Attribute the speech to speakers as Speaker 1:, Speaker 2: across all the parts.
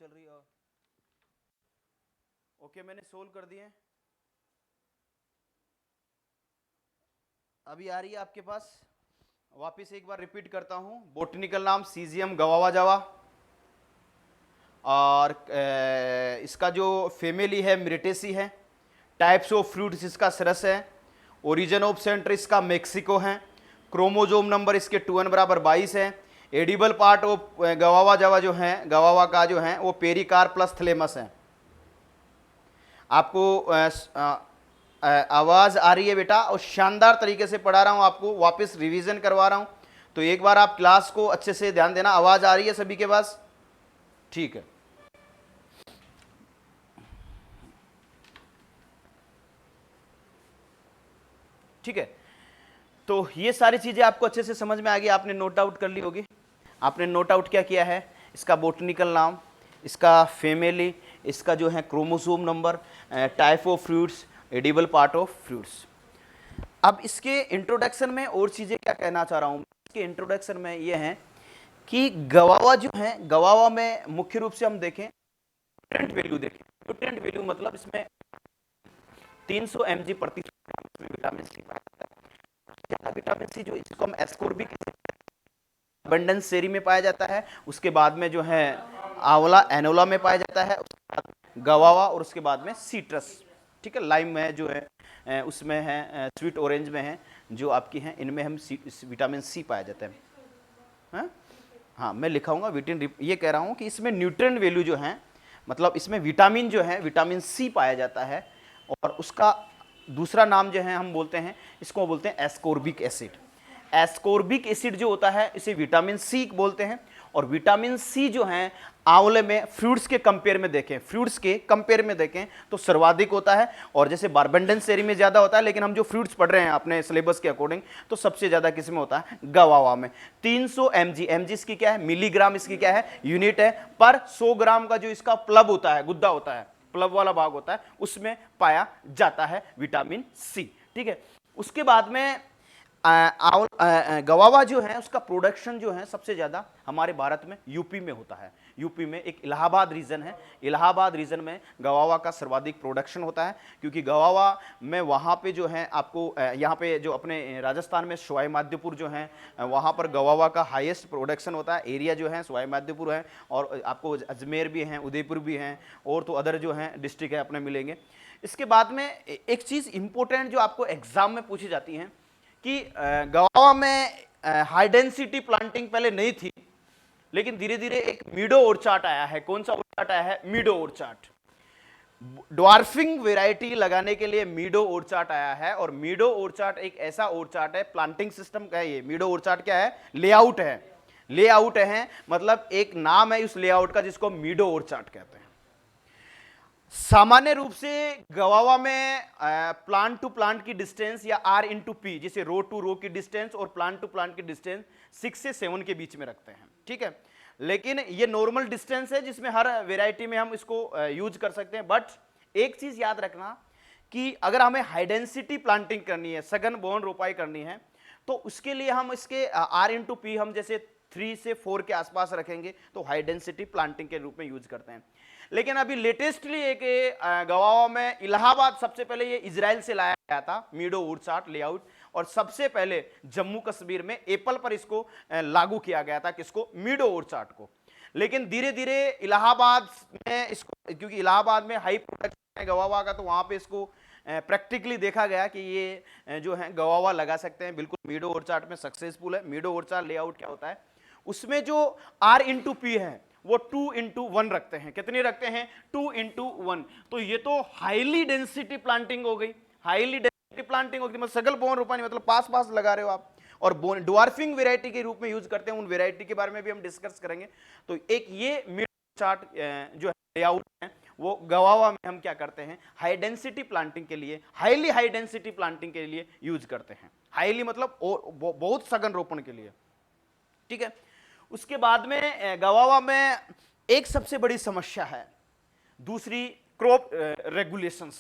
Speaker 1: चल रही है। ओके, मैंने सोल्व कर दिए। अभी आ रही है आपके पास? वापिस एक बार रिपीट करता हूं। बोटनिकल नाम सीजियम गवावा जावा, और इसका जो फैमिली है मिरिटेसी है। टाइप्स ऑफ फ्रूट्स इसका सरस है। ओरिजिन ऑफ सेंटर इसका मेक्सिको है। क्रोमोजोम नंबर इसके 2n बराबर 22 है। एडिबल पार्ट ऑफ गवावा जावा जो है, गवावा का जो है वो पेरिकार प्लस थैलेमस है। आपको आवाज आ रही है बेटा? और शानदार तरीके से पढ़ा रहा हूं आपको, वापस रिवीजन करवा रहा हूं, तो एक बार आप क्लास को अच्छे से ध्यान देना। आवाज आ रही है सभी के पास? ठीक है। ठीक है, तो ये सारी चीजें आपको अच्छे से समझ में आ गई, आपने नोट आउट कर ली होगी। आपने नोट आउट क्या किया है? इसका बोटनिकल नाम, इसका फैमिली, इसका जो है chromosome number, type of fruits, edible part of fruits. अब इसके इंट्रोडक्शन में और चीजें क्या कहना चाह रहा हूं, इसके इंट्रोडक्शन में ये है कि गवावा जो है, गवावा में मुख्य रूप से हम देखें न्यूट्रिएंट वैल्यू देखें। न्यूट्रिएंट वैल्यू मतलब इसमें 300 mg प्रति विटामिन सी पाया जाता है। ज्यादा विटामिन सी जो इसको हम एस्कोर्बिक अबंडेंस सेरी में पाया जाता है। उसके बाद में जो है आंवला एनोला में पाया जाता है, उसके बाद गवावा, और उसके बाद में सीट्रस। ठीक है, लाइम में जो है उसमें है, स्वीट ऑरेंज में है, जो आपकी हैं, इनमें हम विटामिन सी पाया जाता है। हाँ, मैं लिखाऊंगा विटामिन, ये कह रहा हूँ कि इसमें न्यूट्रिएंट वैल्यू जो है, मतलब इसमें विटामिन जो है, विटामिन सी पाया जाता है। और उसका दूसरा नाम जो है हम बोलते हैं, इसको बोलते हैं एस्कोर्बिक एसिड। एस्कोर्बिक एसिड जो होता है इसे विटामिन सी बोलते हैं। और विटामिन सी जो है आंवले में, फ्रूट्स के कंपेयर में देखें, फ्रूट्स के कंपेयर में देखें तो सर्वाधिक होता है। और जैसे बारबेंडन सेरी में ज्यादा होता है, लेकिन हम जो फ्रूट्स पढ़ रहे हैं अपने सिलेबस के अकॉर्डिंग, तो सबसे ज्यादा किस में होता है? गवावा में। 300 mg, mg इसकी क्या है? मिलीग्राम इसकी क्या है? यूनिट है। पर 100 ग्राम का जो इसका प्लब होता है, गुद्दा होता है, प्लब वाला भाग होता है, उसमें पाया जाता है विटामिन सी। ठीक है, उसके बाद में गवावा जो है उसका प्रोडक्शन जो है सबसे ज्यादा हमारे भारत में यूपी में होता है। यूपी में एक इलाहाबाद रीजन है, इलाहाबाद रीजन में गवावा का सर्वाधिक प्रोडक्शन होता है। क्योंकि गवावा में वहाँ पे जो है आपको यहाँ पे जो अपने राजस्थान में सवाई माधोपुर जो है, वहाँ पर गवावा का हाईएस्ट प्रोडक्शन होता है। एरिया जो है सवाई माधोपुर है, और आपको अजमेर भी हैं, उदयपुर भी हैं, और तो अदर जो हैं डिस्ट्रिक्ट है अपने मिलेंगे। इसके बाद में एक चीज़ इंपॉर्टेंट जो आपको एग्जाम में पूछी जाती है कि गवावा में हाई डेंसिटी प्लांटिंग पहले नहीं थी, लेकिन धीरे धीरे एक मीडो ऑर्चार्ड आया है। कौन सा ऑर्चार्ड आया है? मीडो ऑर्चार्ड। ड्वार्फिंग वैरायटी लगाने के लिए मीडो ऑर्चार्ड आया है। और मीडो ऑर्चार्ड एक ऐसा ऑर्चार्ड है, प्लांटिंग सिस्टम का है ये। मीडो ऑर्चार्ड क्या है? लेआउट है, लेआउट है, मतलब एक नाम है उस लेआउट का जिसको मीडो ऑर्चार्ड कहते हैं। सामान्य रूप से गवावा में प्लांट टू प्लांट की डिस्टेंस या R/P, जिसे रो टू रो की डिस्टेंस और प्लांट टू प्लांट की डिस्टेंस 6 से 7 के बीच में रखते हैं। ठीक है, लेकिन ये नॉर्मल डिस्टेंस है जिसमें हर वेराइटी में हम इसको यूज कर सकते हैं। बट एक चीज याद रखना कि अगर हमें हाई डेंसिटी प्लांटिंग करनी है, सघन बहुन रोपाई करनी है, तो उसके लिए हम इसके R/P हम जैसे 3 से 4 के आसपास रखेंगे, तो हाई डेंसिटी प्लांटिंग के रूप में यूज करते हैं। लेकिन अभी लेटेस्टली एक गवावा में इलाहाबाद, सबसे पहले ये इजराइल से लाया गया था मीडो ऑर्चार्ड लेआउट, और सबसे पहले जम्मू कश्मीर में एप्पल पर इसको लागू किया गया था, किसको? मीडो ऑर्चार्ड को। लेकिन धीरे धीरे इलाहाबाद में इसको, क्योंकि इलाहाबाद में हाई प्रोडक्शन है गवावा का, तो वहां पे इसको प्रैक्टिकली देखा गया कि ये जो है गवावा लगा सकते हैं। बिल्कुल मीडो ऑर्चार्ड में सक्सेसफुल है। मीडो ऑर्चार्ड लेआउट क्या होता है? उसमें जो R/P है वो 2:1 रखते हैं। कितनी रखते हैं? 2:1। तो ये तो हाईली डेंसिटी प्लांटिंग हो गई, हाईली डेंसिटी प्लांटिंग हो गई, मतलब सगल बोन रोपानी, मतलब पास पास लगा रहे हो आप। और ड्वार्फिंग वेराइटी के रूप में यूज करते हैं, उन वेराइटी के बारे में भी हम डिस्कस करेंगे। तो एक ये मिड चार्ट जो है लेआउट है, वो गवावा में हम क्या करते हैं? हाई डेंसिटी प्लांटिंग के लिए, हाईली हाई डेंसिटी प्लांटिंग के लिए यूज करते हैं। हाईली मतलब बहुत सघन रोपण के लिए। ठीक है, उसके बाद में गवावा में एक सबसे बड़ी समस्या है दूसरी, क्रॉप रेगुलेशंस।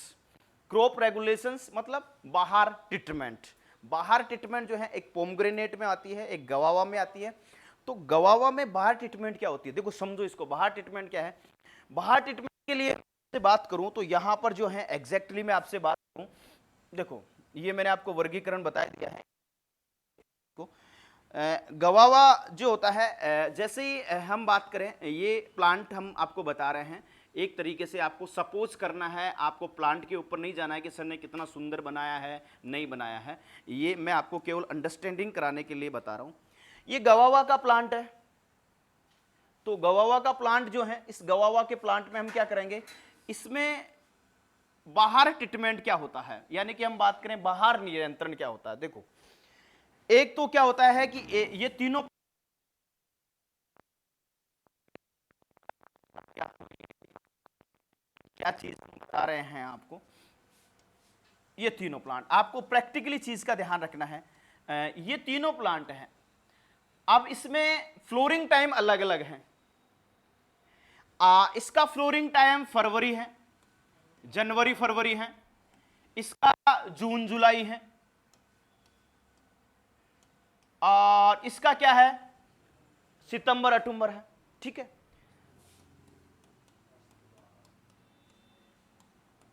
Speaker 1: क्रॉप रेगुलेशंस मतलब बाहर ट्रीटमेंट। बाहर ट्रीटमेंट जो है एक पोमग्रेनेट में आती है, एक गवावा में आती है। तो गवावा में बाहर ट्रीटमेंट क्या होती है? देखो समझो इसको, बाहर ट्रीटमेंट क्या है? बाहर ट्रीटमेंट के लिए से बात करूं तो यहां पर जो है एग्जैक्टली मैं आपसे बात करूं, देखो ये मैंने आपको वर्गीकरण बता दिया है। गवावा जो होता है, जैसे ही हम बात करें, ये प्लांट हम आपको बता रहे हैं, एक तरीके से आपको सपोज करना है, आपको प्लांट के ऊपर नहीं जाना है कि सर ने कितना सुंदर बनाया है नहीं बनाया है, ये मैं आपको केवल अंडरस्टैंडिंग कराने के लिए बता रहा हूं। ये गवावा का प्लांट है, तो गवावा का प्लांट जो है, इस गवावा के प्लांट में हम क्या करेंगे, इसमें बाहर ट्रीटमेंट क्या होता है, यानी कि हम बात करें बाहर नियंत्रण क्या होता है। देखो एक तो क्या होता है कि ये तीनों क्या चीज बता रहे हैं आपको, ये तीनों प्लांट आपको प्रैक्टिकली चीज का ध्यान रखना है। ये तीनों प्लांट हैं, अब इसमें फ्लोरिंग टाइम अलग अलग है। इसका फ्लोरिंग टाइम फरवरी है, जनवरी फरवरी है, इसका जून जुलाई है, और इसका क्या है, सितंबर अक्टूबर है। ठीक है,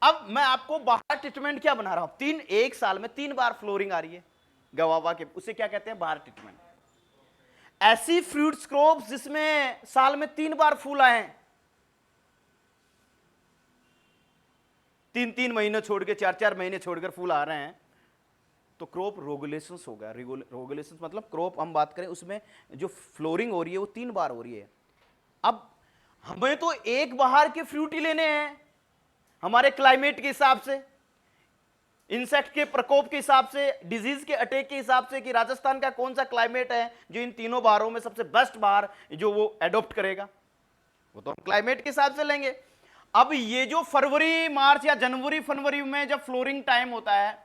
Speaker 1: अब मैं आपको बाहर ट्रीटमेंट क्या बना रहा हूं, एक साल में 3 बार फ्लोरिंग आ रही है गवावा के, उसे क्या कहते हैं, बाहर ट्रीटमेंट। ऐसी फ्रूट्स क्रॉप्स जिसमें साल में 3 बार फूल आए, 3-3 महीने छोड़ के, 4-4 महीने छोड़कर फूल आ रहे हैं, तो क्रॉप रोगुलेशंस होगा। रोगुलेशंस मतलब क्रॉप हम बात करें उसमें जो फ्लोरिंग हो रही है वो 3 बार हो रही है। अब हमें तो एक बाहर के फ्रूट ही लेने हैं, हमारे क्लाइमेट के हिसाब से, इंसेक्ट के प्रकोप के हिसाब से, डिजीज के अटैक के हिसाब से, कि राजस्थान का कौन सा क्लाइमेट है जो इन तीनों बहारों में सबसे बेस्ट बहार जो वो एडॉप्ट करेगा, वो तो हम क्लाइमेट के हिसाब से लेंगे। अब ये जो फरवरी मार्च या जनवरी फरवरी में जब फ्लोरिंग टाइम होता है,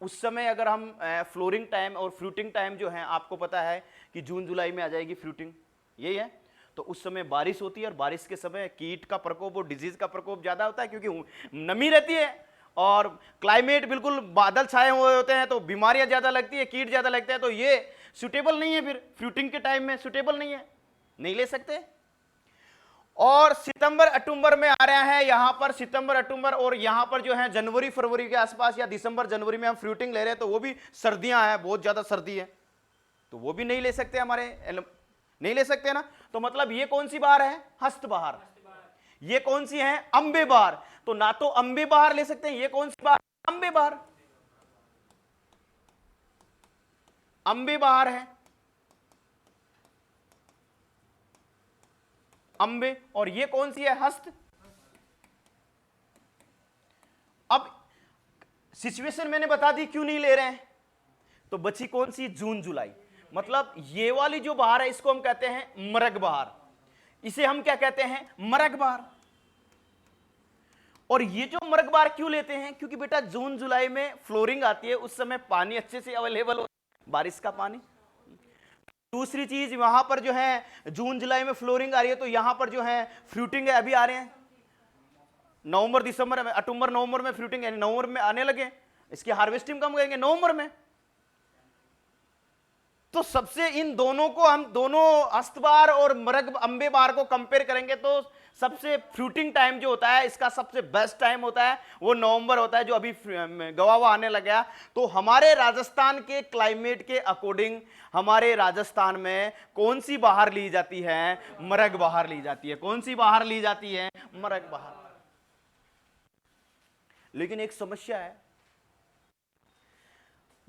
Speaker 1: उस समय अगर हम फ्लोरिंग टाइम और फ्रूटिंग टाइम जो है, आपको पता है कि जून जुलाई में आ जाएगी फ्रूटिंग, यही है, तो उस समय बारिश होती है, और बारिश के समय कीट का प्रकोप और डिजीज का प्रकोप ज्यादा होता है, क्योंकि नमी रहती है और क्लाइमेट बिल्कुल बादल छाए हुए होते हैं, तो बीमारियां ज्यादा लगती है, कीट ज्यादा लगते हैं, तो ये सुटेबल नहीं है, फिर फ्रूटिंग के टाइम में सुटेबल नहीं है, नहीं ले सकते। और सितंबर अक्टूबर में आ रहा है, यहां पर सितंबर अक्टूबर, और यहां पर जो है जनवरी फरवरी के आसपास या दिसंबर जनवरी में हम फ्रूटिंग ले रहे हैं, तो वो भी सर्दियां हैं, बहुत ज्यादा सर्दी है, तो वो भी नहीं ले सकते, हमारे नहीं ले सकते ना। तो मतलब ये कौन सी बहार है, हस्त बहार। ये कौन सी है, अंबे बहार। तो ना तो अंबे बहार ले सकते हैं, ये कौन सी बहार, अंबे बहार, अंबे बहार है, अंबे। और ये कौन सी है, हस्त। अब सिचुएशन मैंने बता दी क्यों नहीं ले रहे हैं, तो बची कौन सी, जून जुलाई। मतलब ये वाली जो बहार है इसको हम कहते हैं मरग बहार, इसे हम क्या कहते हैं, मरग बहार। और ये जो मरग बहार क्यों लेते हैं, क्योंकि बेटा जून जुलाई में फ्लोरिंग आती है, उस समय पानी अच्छे से अवेलेबल होता है, बारिश का पानी। दूसरी चीज, वहां पर जो है जून जुलाई में फ्लोरिंग आ रही है, तो यहां पर जो है फ्रूटिंग है, अभी आ रहे हैं नवंबर दिसंबर में, अक्टूबर नवंबर में फ्रूटिंग यानी नवंबर में आने लगे, इसकी हार्वेस्टिंग कम करेंगे नवंबर में। तो सबसे इन दोनों को हम दोनों अस्तबार और मरग अंबे बार को कंपेयर करेंगे, तो सबसे फ्रूटिंग टाइम जो होता है इसका सबसे बेस्ट टाइम होता है वो नवंबर होता है, जो अभी गवावा आने लगा। तो हमारे राजस्थान के क्लाइमेट के अकॉर्डिंग हमारे राजस्थान में कौन सी बहार ली जाती है, मरग बहार ली जाती है। कौन सी बहार ली जाती है, मरग बहार। लेकिन एक समस्या है,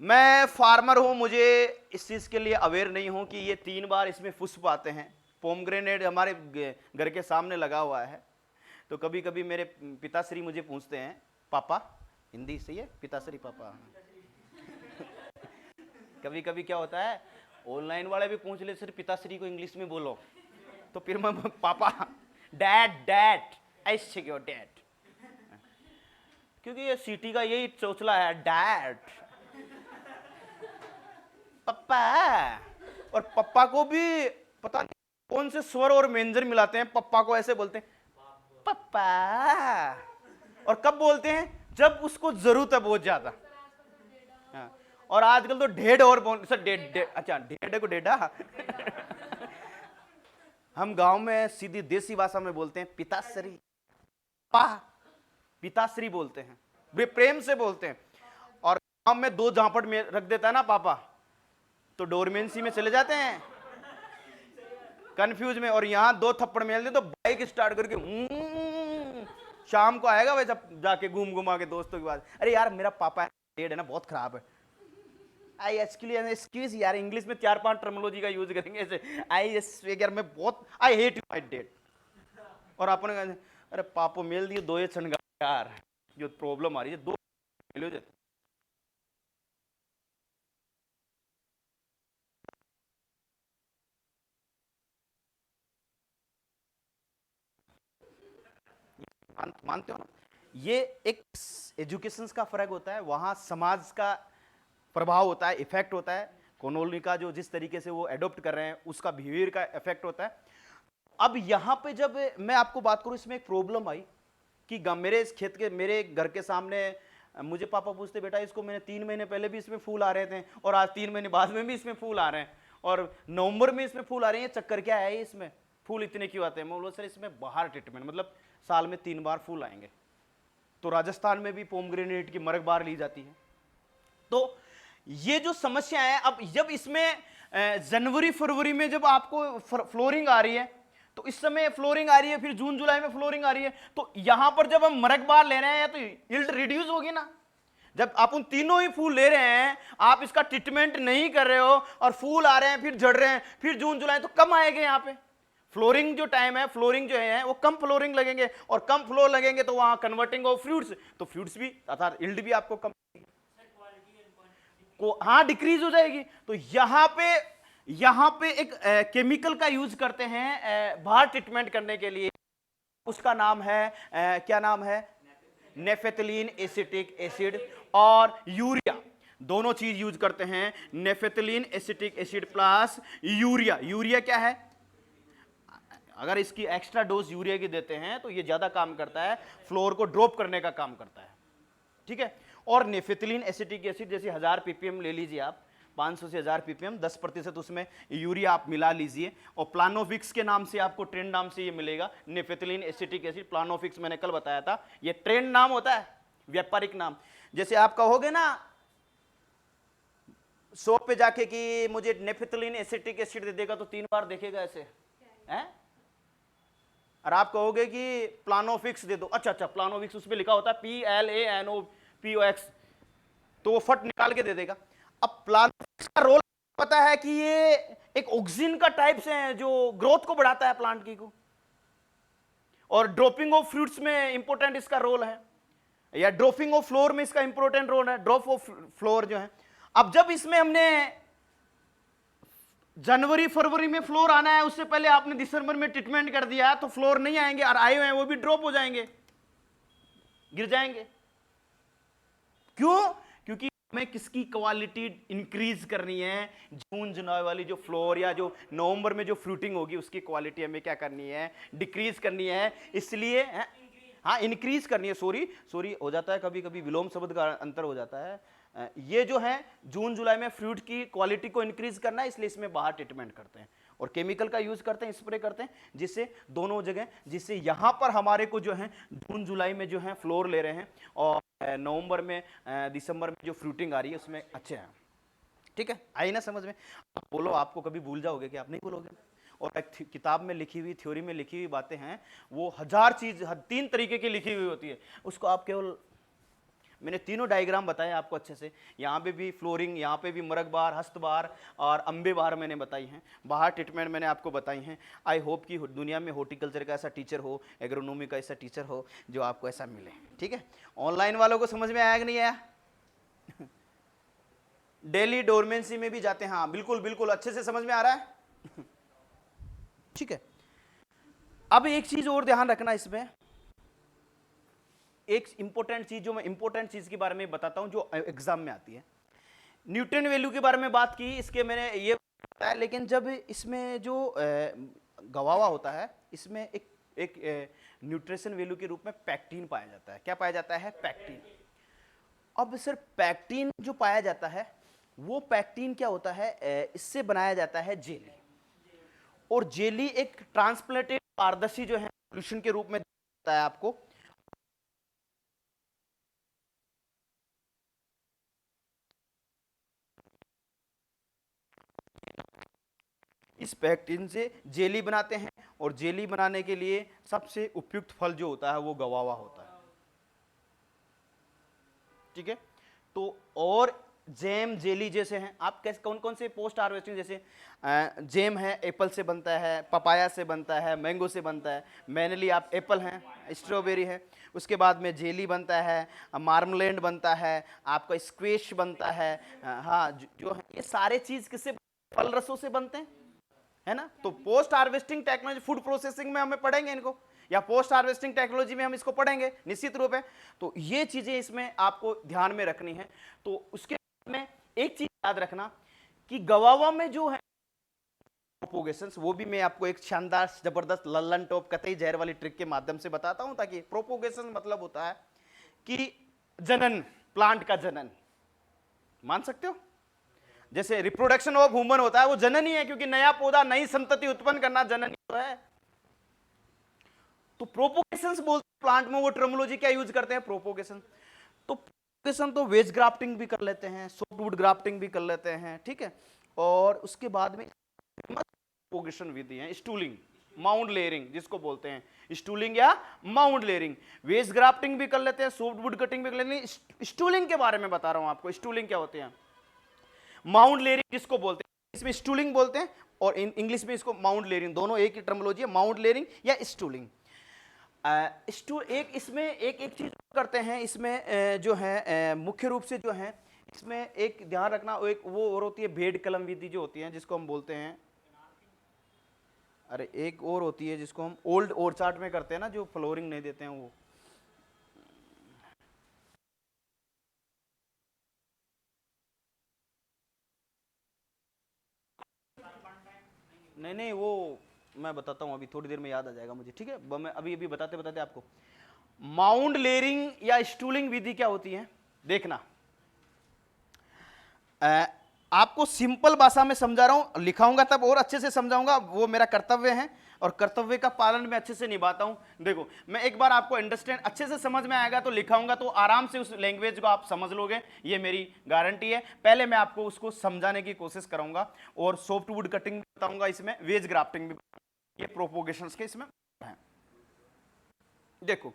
Speaker 1: मैं फार्मर हूं, मुझे इस चीज के लिए अवेयर नहीं हूं कि ये 3 बार इसमें पुष्प आते हैं। पोमग्रेनेट हमारे घर के सामने लगा हुआ है, तो कभी कभी मेरे पिताश्री मुझे पूछते हैं, पापा, हिंदी सही है, पिताश्री पापा कभी कभी क्या होता है, ऑनलाइन वाले भी पूछ ले, सिर्फ पिताश्री को इंग्लिश में बोलो, तो फिर मैं पापा, डैड डैड, ऐसे क्यों डैड, क्योंकि ये सिटी का यही चौचला है, डैड पप्पा। और पप्पा को भी पता नहीं कौन से स्वर और व्यंजन मिलाते हैं, पप्पा को ऐसे बोलते हैं पप्पा, और कब बोलते हैं, जब उसको जरूरत है बहुत ज्यादा। हाँ। और आजकल तो ढेड और सर डेड, अच्छा ढेड को डेडा हम गांव में सीधी देसी भाषा में बोलते हैं पिताश्री, पा, पिताश्री बोलते हैं, वे प्रेम से बोलते हैं। और गांव में दो झापड़ में रख देता है ना पापा, तो डोरमेंसी में चले जाते हैं कंफ्यूज में, और यहां दो थप्पड़ मेल दे तो बाइक स्टार्ट करके शाम को आएगा वैसा जाके घूम घुमा के दोस्तों के पास, अरे यार मेरा पापा डेड है ना, बहुत खराब है। आई एक्सक्यूज यार, इंग्लिश में 4-5 टर्मिनोलॉजी का यूज करेंगे ऐसे, आई यार मैं बहुत, I hate you my dead. और आपने कहा अरे पापो मेल दिए दो छन यार, जो प्रॉब्लम आ रही है दो मिलो जाते। मानते हो ना, ये एक एजुकेशन का फर्क होता है, वहां समाज का प्रभाव होता है, इफेक्ट होता है, कॉलोनी का जो जिस तरीके से वो एडॉप्ट कर रहे हैं उसका बिहेवियर का इफेक्ट होता है। अब यहां पे जब मैं आपको बात करूं, इसमें एक प्रॉब्लम आई कि मेरे इस खेत के, मेरे घर के सामने मुझे पापा पूछते बेटा इसको मैंने 3 महीने पहले भी इसमें फूल आ रहे थे और आज 3 महीने बाद में भी इसमें फूल आ रहे हैं, और नवंबर में इसमें फूल आ रहे हैं, चक्कर क्या है इसमें फूल इतने क्यों आते हैं? मैं बोला सर इसमें बाहर ट्रीटमेंट, मतलब साल में 3 बार फूल आएंगे। तो राजस्थान में भी पोमग्रेनेट की मरकबार ली जाती है। तो ये जो समस्या है, अब जब इसमें जनवरी फरवरी में जब आपको फ्लोरिंग आ रही है, तो इस समय फ्लोरिंग आ रही है, फिर जून जुलाई में फ्लोरिंग आ रही है, तो यहां पर जब हम मरकबार ले रहे हैं तो यील्ड रिड्यूस होगी ना। जब आप उन तीनों ही फूल ले रहे हैं, आप इसका ट्रीटमेंट नहीं कर रहे हो और फूल आ रहे हैं फिर झड़ रहे हैं, फिर जून जुलाई, तो कम आएंगे यहां पे फ्लोरिंग जो टाइम है, फ्लोरिंग जो है वो कम फ्लोरिंग लगेंगे, और कम फ्लोर लगेंगे तो वहां कन्वर्टिंग ऑफ फ्रूट्स, तो फ्रूट्स भी अर्थात यील्ड भी आपको कम को हाँ डिक्रीज हो जाएगी। तो यहां पे एक केमिकल का यूज करते हैं बाहर ट्रीटमेंट करने के लिए, उसका नाम है क्या नाम है, नेफेथिलीन एसिटिक एसिड और यूरिया, दोनों चीज यूज करते हैं, naphthalene acetic acid plus urea. Urea क्या है, अगर इसकी एक्स्ट्रा डोज यूरिया की देते हैं तो ये ज्यादा काम करता है, फ्लोर को ड्रॉप करने का काम करता है, ठीक है। और नेफेथिलीन एसिटिक एसिड जैसे 1000 ppm ले लीजिए आप, 500 से 1000 ppm, 10% उसमें यूरिया आप मिला लीजिए, और प्लानोफिक्स के नाम से आपको ट्रेंड नाम से ये मिलेगा, नेफेथिलीन एसिटिक एसिड प्लानोफिक्स, मैंने कल बताया था, ये ट्रेंड नाम होता है, व्यापारिक नाम। जैसे आप कहोगे ना शॉप पे जाके कि मुझे नेफेथिलीन एसिटिक एसिड दे देगा, तो 3 बार देखेगा ऐसे हैं, और आप कहोगे कि प्लानोफिक्स दे दो, अच्छा प्लानोफिक्स उस पर लिखा होता है PLANOPOX, तो वो फट निकाल के दे देगा। अब प्लानोफिक्स का रोल पता है कि ये एक ऑक्सीजन का टाइप से है जो ग्रोथ को बढ़ाता है प्लांट की को, और ड्रॉपिंग ऑफ फ्रूट्स में इंपॉर्टेंट इसका रोल है, या ड्रॉपिंग ऑफ फ्लोर में इसका इंपॉर्टेंट रोल है, ड्रॉप ऑफ फ्लोर जो है। अब जब इसमें हमने जनवरी फरवरी में फ्लोर आना है, उससे पहले आपने दिसंबर में ट्रीटमेंट कर दिया, तो फ्लोर नहीं आएंगे, और आए हुए हैं वो भी ड्रॉप हो जाएंगे, गिर जाएंगे। क्यों? क्योंकि हमें किसकी क्वालिटी इंक्रीज करनी है, जून जुलाई वाली जो फ्लोर या जो नवंबर में जो फ्रूटिंग होगी उसकी क्वालिटी हमें क्या करनी है, डिक्रीज करनी है। इसलिए हाँ इंक्रीज करनी है, सॉरी हो जाता है कभी कभी विलोम शब्द का अंतर हो जाता है। ये जो है जून जुलाई में फ्रूट की क्वालिटी को इंक्रीज करना है, इसलिए इसमें बाहर ट्रीटमेंट करते हैं और केमिकल का यूज करते हैं, स्प्रे करते हैं, जिससे दोनों जगह, जिससे यहां पर हमारे को जो है जून जुलाई में जो है फ्लोर ले रहे हैं, और नवंबर में दिसंबर में जो फ्रूटिंग आ रही है उसमें अच्छे हैं। ठीक है, आई ना समझ में? आप बोलो, आपको कभी भूल जाओगे कि आप नहीं बोलोगे। और एक किताब में लिखी हुई, थ्योरी में लिखी हुई बातें हैं, वो 1000 चीज 3 तरीके की लिखी हुई होती है, उसको आप केवल, मैंने तीनों डायग्राम बताए आपको अच्छे से, यहाँ पे भी फ्लोरिंग, यहाँ पे भी मरकबार, हस्तबार और अम्बे बार मैंने बताई हैं, बाहर ट्रीटमेंट मैंने आपको बताई हैं। आई होप कि दुनिया में हॉर्टिकल्चर का ऐसा टीचर हो, एग्रोनॉमी का ऐसा टीचर हो जो आपको ऐसा मिले। ठीक है, ऑनलाइन वालों को समझ में आया कि नहीं आया? डेली डोरमेंसी में भी जाते हैं, हाँ बिल्कुल बिल्कुल अच्छे से समझ में आ रहा है। ठीक है, अब एक चीज और ध्यान रखना, इसमें एक इंपॉर्टेंट चीज, जो मैं इंपॉर्टेंट चीज के बारे में बताता हूं जो एग्जाम में आती है। न्यूट्रिएंट वैल्यू के बारे में बात की, इसके मैंने ये बताया, लेकिन जब इसमें जो गवावा होता है, इसमें एक न्यूट्रिशन वैल्यू के रूप में पैक्टीन पाया जाता है। क्या पाया जाता है? पैक्टीन। अब सर पैक्टीन जो पाया जाता है, वो पैक्टीन क्या होता है, इससे बनाया जाता है जेली, और जेली एक ट्रांसप्लेटेड पारदर्शी जो है सोल्यूशन के रूप में देता है आपको। इस पैक्टिन से जेली बनाते हैं और जेली बनाने के लिए सबसे उपयुक्त फल जो होता है वो गवावा होता है। ठीक है, तो और जेम जेली जैसे हैं, आप कैसे कौन कौन से पोस्ट हार्वेस्टिंग, जैसे जेम है एप्पल से बनता है, पपाया से बनता है, मैंगो से बनता है, मैनली आप एप्पल हैं, स्ट्रॉबेरी है, उसके बाद में जेली बनता है, मार्मलेंड बनता है, आपका स्क्वेश बनता है, हाँ जो है ये सारे चीज किससे, फल रसों से बनते हैं, है ना। तो post harvesting technology food processing में हमें पढ़ेंगे इनको, या पोस्ट हार्वेस्टिंग टेक्नोलॉजी में हम इसको पढ़ेंगे निश्चित रूप है। तो ये चीजें इसमें आपको ध्यान में रखनी है। तो उसके में एक चीज याद रखना कि गवावा में जो है प्रोपोगेशंस, वो भी मैं आपको एक शानदार जबरदस्त लल्लन टॉप कतई जहर वाली ट्रिक के माध्यम से बताता हूं, ताकि प्रोपोगेशन मतलब होता है कि जनन, प्लांट का जनन, मान सकते हो। जैसे रिप्रोडक्शन ऑफ ह्यूमन होता है वो जनन ही है, क्योंकि नया पौधा नई संतति उत्पन्न करना जनन ही तो है। तो प्रोपोगेशंस बोलते हैं प्लांट में, वो टर्मिनोलॉजी क्या यूज करते हैं, प्रोपोगेशन। तो प्रोपोगेशन तो वेज ग्राफ्टिंग भी कर लेते हैं, सॉफ्टवुड ग्राफ्टिंग भी कर लेते हैं, ठीक है। और उसके बाद में प्रोपोगेशन विधि है स्टूलिंग, माउंट लेयरिंग जिसको बोलते हैं, स्टूलिंग या माउंट लेयरिंग। वेज ग्राफ्टिंग भी कर लेते हैं, सॉफ्टवुड कटिंग भी कर लेते हैं। स्टूलिंग के बारे में बता रहा हूं आपको, स्टूलिंग क्या होते हैं, माउंट लेयरिंग जिसको बोलते हैं, इसमें स्टूलिंग बोलते हैं और इंग्लिश में इसको माउंट लेयरिंग, दोनों एक ही टर्मिनोलॉजी है, माउंट लेयरिंग या स्टूलिंग। एक इसमें एक चीज करते हैं इसमें जो है मुख्य रूप से जो है इसमें एक ध्यान रखना, एक वो और होती है भेड़ कलम विधि जो होती है, जिसको हम बोलते हैं, अरे एक और होती है जिसको हम ओल्ड ऑर्चार्ड में करते हैं ना, जो फ्लोरिंग नहीं देते हैं वो, नहीं नहीं वो मैं बताता हूँ, अभी थोड़ी देर में याद आ जाएगा मुझे, ठीक है। मैं अभी अभी बताते बताते आपको, माउंट लेयरिंग या स्टूलिंग विधि क्या होती है देखना। आपको सिंपल भाषा में समझा रहा हूं, लिखाऊंगा तब और अच्छे से समझाऊंगा, वो मेरा कर्तव्य है और कर्तव्य का पालन मैं अच्छे से निभाता हूं। देखो मैं एक बार आपको अंडरस्टैंड अच्छे से समझ में आएगा तो लिखाऊंगा तो आराम से उस लैंग्वेज को आप समझ लोगे, ये मेरी गारंटी है। पहले मैं आपको उसको समझाने की कोशिश करूंगा और सॉफ्टवुड कटिंग भी बताऊंगा, इसमें वेज ग्राफ्टिंग भी, ये प्रोपोगेशंस के इसमें है। देखो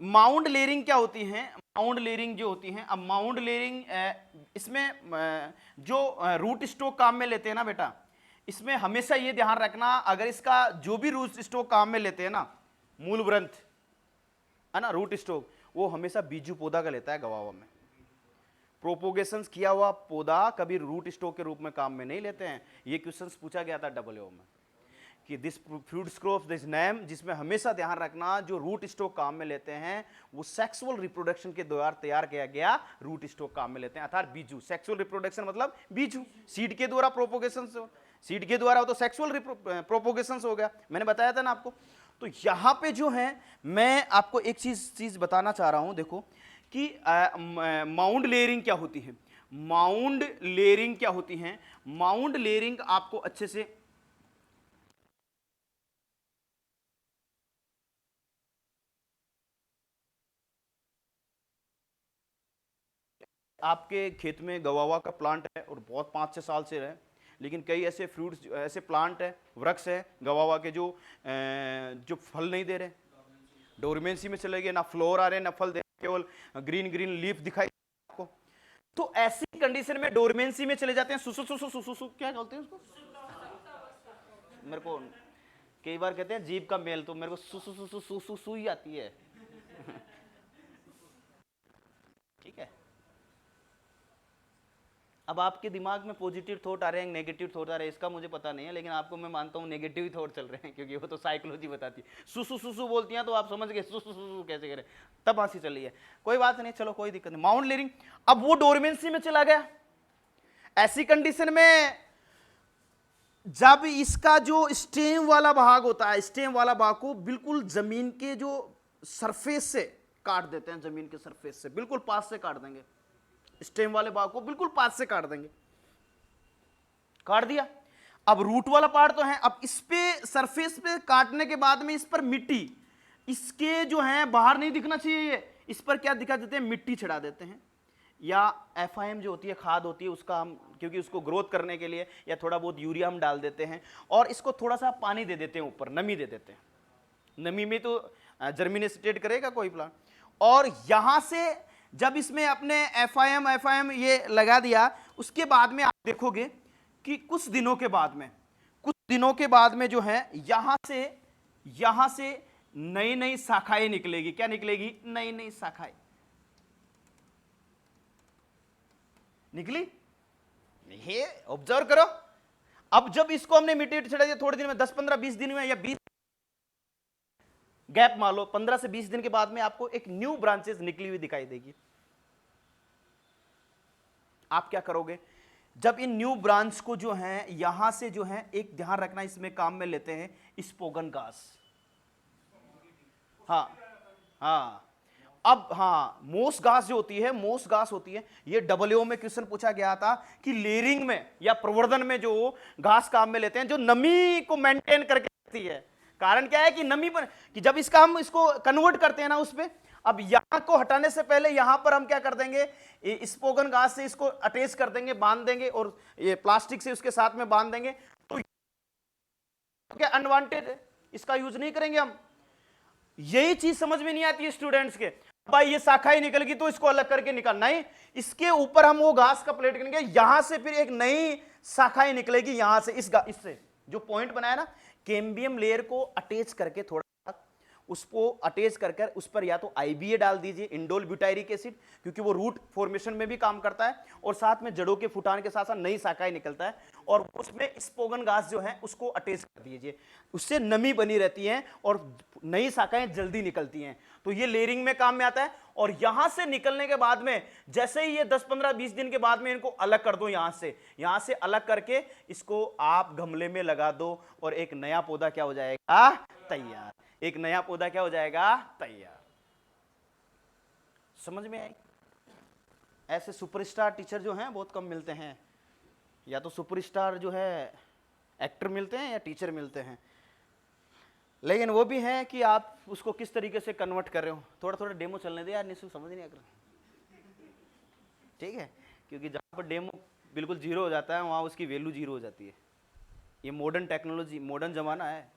Speaker 1: माउंट लेयरिंग क्या होती है, माउंट लेयरिंग जो होती है, अब माउंट लेयरिंग इसमें जो रूट स्टॉक काम में लेते हैं ना बेटा, इसमें हमेशा ये ध्यान रखना, अगर इसका जो भी रूट स्टॉक काम में लेते हैं ना, मूल ग्रंथ है ना, रूट स्टॉक, वो हमेशा बीजू पौधा का लेता है गवावा में। प्रोपोगेशंस किया हुआ पौधा कभी रूट स्टॉक के रूप में काम में नहीं लेते हैं। ये क्वेश्चंस पूछा गया था डब्ल्यूओ में कि this fruit crop this name, जिसमें हमेशा ध्यान रखना जो रूट स्टॉक काम में लेते हैं वो सेक्सुअल रिप्रोडक्शन के द्वारा तैयार किया गया रूट स्टॉक काम में लेते हैं, अर्थात बीजू। सेक्सुअल रिप्रोडक्शन मतलब बीजू, सीड के द्वारा प्रोपोगेशन, सीड के द्वारा हो तो सेक्सुअल प्रोपोगेशन हो गया, मैंने बताया था ना आपको। तो यहां पे जो है मैं आपको एक चीज बताना चाह रहा हूं, देखो कि माउंट लेयरिंग क्या होती है, माउंट लेयरिंग क्या होती है। माउंट लेयरिंग आपको अच्छे से आपके खेत में गवावा का प्लांट है और बहुत 5-6 साल से रहे, लेकिन कई ऐसे फ्रूट्स ऐसे प्लांट है, वृक्ष है गवावा के जो फल नहीं दे रहे, डोरमेंसी में चले गए, ना फ्लोर आ रहे ना फल दे रहे, केवल ग्रीन ग्रीन लीफ दिखाई आपको। तो ऐसी कंडीशन में डोरमेंसी में चले जाते हैं, सुसु सुसु सुसु सु, क्या बोलते हैं उसको, मेरे को कई बार कहते हैं जीभ का मेल, तो मेरे को सुसु सुसु सुसु सुई आती है ठीक है। अब आपके दिमाग में पॉजिटिव थॉट आ रहे हैं नेगेटिव थॉट आ रहे हैं इसका मुझे पता नहीं है, लेकिन आपको मैं मानता हूँ नेगेटिव थॉट चल रहे हैं, क्योंकि वो तो साइकोलॉजी बताती है। सुसु सुसु बोलती हैं तो आप समझ गए सुसु सुसु कैसे करें, तब हंसी चली है, कोई बात नहीं, चलो कोई दिक्कत नहीं। माउंट लेयरिंग, अब वो डोरमेंसी में चला गया, ऐसी कंडीशन में जब इसका जो स्टेम वाला भाग होता है, स्टेम वाला भाग को बिल्कुल जमीन के जो सरफेस से काट देते हैं, जमीन के सरफेस से बिल्कुल पास से काट देंगे, स्टेम वाले भाग को बिल्कुल पास से काट देंगे, काट दिया। अब रूट वाला पार्ट तो है, अब इस पे सरफेस पे काटने के बाद में इस पर मिट्टी, इसके जो है बाहर नहीं दिखना चाहिए, ये इस पर क्या दिखा देते हैं, मिट्टी चढ़ा देते हैं, या एफआईएम जो होती है खाद होती है उसका हम, क्योंकि उसको ग्रोथ करने के लिए या थोड़ा बहुत यूरिया हम डाल देते हैं, और इसको थोड़ा सा पानी दे देते हैं, ऊपर नमी दे देते हैं, नमी में तो जर्मिनेटेड करेगा कोई प्लांट। और यहां से जब इसमें अपने एफआईएम ये लगा दिया, उसके बाद में आप देखोगे कि कुछ दिनों के बाद में जो है यहां से नई नई शाखाएं निकलेगी। क्या निकलेगी? नई नई शाखाएं निकली, ये ऑब्जर्व करो। अब जब इसको हमने मिट्टी चढ़ा दिया, थोड़े दिन में 10 15 20 दिन में या 20 गैप मान लो, 15 से 20 दिन के बाद में आपको एक न्यू ब्रांचेस निकली हुई दिखाई देगी। आप क्या करोगे? जब इन न्यू ब्रांच को जो है यहां से जो है, एक ध्यान रखना, इसमें काम में लेते हैं स्पोगन घास। हाँ, अब हाँ, मोस घास जो होती है, ये डब्ल्यू में क्वेश्चन पूछा गया था कि लेयरिंग में या प्रवर्धन में जो घास काम में लेते हैं, जो नमी को मेंटेन करके रखती है। कारण क्या है कि नमी पर, कि जब हम इसको कन्वर्ट करते हैं ना उस पे, अब यहां को हटाने से पहले यहां पर हम क्या कर देंगे, स्पोगन घास से इसको अटैच कर देंगे, बांध देंगे, और ये प्लास्टिक से उसके साथ में बांध देंगे, तो क्या अनवांटेड है, इसका यूज नहीं करेंगे हम। यही चीज समझ में नहीं आती है स्टूडेंट्स के, भाई ये शाखाएं निकल गई तो इसको अलग करके निकालना, नहीं, इसके ऊपर हम वो घास का प्लेट करेंगे, यहां से फिर एक नई शाखाएं निकलेगी, यहां से इससे जो पॉइंट बनाया ना, कैम्बियम लेयर को अटैच करके, थोड़ा उसको अटैच कर उस पर या तो आईबीए डाल दीजिए, इंडोल ब्यूटाइरिक एसिड, क्योंकि वो रूट फॉर्मेशन में भी काम करता है, और साथ में जड़ों के फुटान के साथ साथ नई शाखाएं निकलता है, और उसमें स्पोगन घास जो है उसको अटैच कर दीजिए, उससे नमी बनी रहती है और नई शाखाएं जल्दी निकलती हैं। तो ये लेयरिंग में काम में आता है। और यहां से निकलने के बाद में जैसे ही ये 10 15 20 दिन के बाद में इनको अलग कर दो, यहां से अलग करके इसको आप गमले में लगा दो, और एक नया पौधा क्या हो जाएगा? तैयार। एक नया पौधा क्या हो जाएगा? तैयार। समझ में आई? ऐसे सुपरस्टार टीचर जो हैं बहुत कम मिलते हैं, या तो सुपरस्टार जो है एक्टर मिलते हैं या टीचर मिलते हैं, लेकिन वो भी है कि आप उसको किस तरीके से कन्वर्ट कर रहे हो। थोड़ा थोड़ा डेमो चलने दे यार, निश्चित समझ नहीं आ रहा, ठीक है? क्योंकि जहां पर डेमो बिल्कुल जीरो हो जाता है, वहां उसकी वैल्यू जीरो हो जाती है। ये मॉडर्न टेक्नोलॉजी, मॉडर्न जमाना है,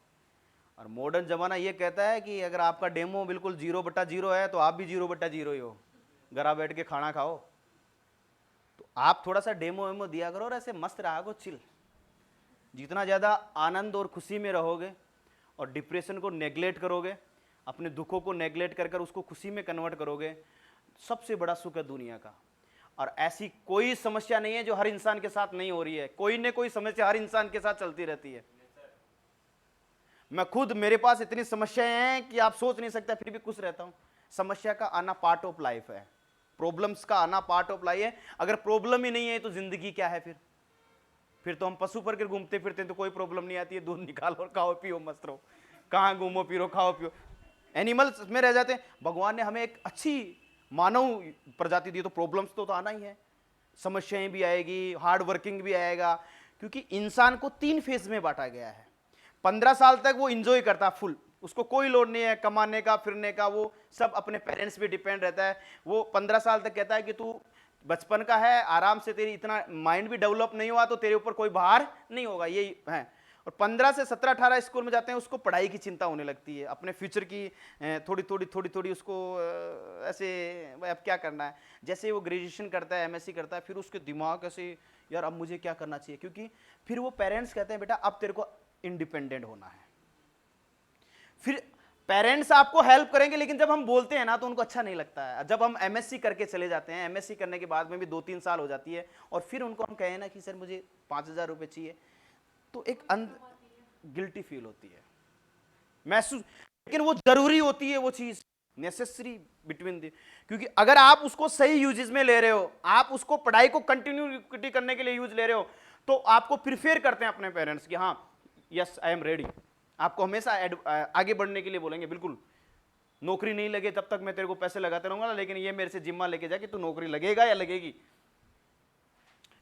Speaker 1: और मॉडर्न जमाना ये कहता है कि अगर आपका डेमो बिल्कुल 0/0 है तो आप भी 0/0 ही हो, घर आ बैठ के खाना खाओ। तो आप थोड़ा सा डेमो वेमो दिया करो, और ऐसे मस्त रहा करो, चिल। जितना ज़्यादा आनंद और खुशी में रहोगे और डिप्रेशन को नेग्लेक्ट करोगे, अपने दुखों को नेग्लेक्ट कर उसको खुशी में कन्वर्ट करोगे, सबसे बड़ा सुख है दुनिया का। और ऐसी कोई समस्या नहीं है जो हर इंसान के साथ नहीं हो रही है, कोई न कोई समस्या हर इंसान के साथ चलती रहती है। मैं खुद, मेरे पास इतनी समस्याएं हैं कि आप सोच नहीं सकते, फिर भी खुश रहता हूं। समस्या का आना पार्ट ऑफ लाइफ है, प्रॉब्लम्स का आना पार्ट ऑफ लाइफ है। अगर प्रॉब्लम ही नहीं है तो जिंदगी क्या है? फिर तो हम पशु पर के घूमते फिरते हैं तो कोई प्रॉब्लम नहीं आती है, दूध निकालो और खाओ पियो, मस्त रहो, कहाँ घूमो फिरो, खाओ पियो, एनिमल्स में रह जाते हैं। भगवान ने हमें एक अच्छी मानव प्रजाति दी, तो प्रॉब्लम्स तो आना ही है, समस्याएं भी आएगी, हार्ड वर्किंग भी आएगा, क्योंकि इंसान को 3 फेज में बांटा गया है। 15 साल तक वो इंजॉय करता फुल, उसको कोई लोड नहीं है कमाने का, फिरने का, वो सब अपने पेरेंट्स पे डिपेंड रहता है। वो 15 साल तक कहता है कि तू बचपन का है, आराम से, तेरी इतना माइंड भी डेवलप नहीं हुआ तो तेरे ऊपर कोई भार नहीं होगा, यही है। और 15 से 17 18 स्कूल में जाते हैं, उसको पढ़ाई की चिंता होने लगती है, अपने फ्यूचर की थोड़ी उसको ऐसे अब क्या करना है। जैसे वो ग्रेजुएशन करता है, एमएससी करता है, फिर उसके दिमाग ऐसे, यार अब मुझे क्या करना चाहिए, क्योंकि फिर वो पेरेंट्स कहते हैं बेटा अब तेरे को इंडिपेंडेंट होना है। फिर पेरेंट्स आपको हेल्प करेंगे, लेकिन जब हम बोलते हैं ना तो उनको अच्छा नहीं लगता है। जब हम एमएससी करके चले जाते हैं, एमएससी करने के बाद में भी 2-3 साल हो जाती है, और फिर उनको हम कहें ना कि सर मुझे 5,000 रुपये चाहिए, तो एक गिल्टी फील होती है, महसूस। लेकिन वो जरूरी होती है, वो चीज नेसेसरी बिटवीन द, क्योंकि अगर आप उसको सही यूजेस में ले रहे हो, आप उसको पढ़ाई को कंटिन्यू करने के लिए यूज ले रहे हो, तो आपको प्रिफेयर करते हैं अपने पेरेंट्स कि हाँ यस आई एम रेडी। आपको हमेशा आगे बढ़ने के लिए बोलेंगे, बिल्कुल नौकरी नहीं लगे तब तक मैं तेरे को पैसे लगाते रहूंगा, लेकिन ये मेरे से जिम्मा लेके जा कि तू नौकरी लगेगा या लगेगी।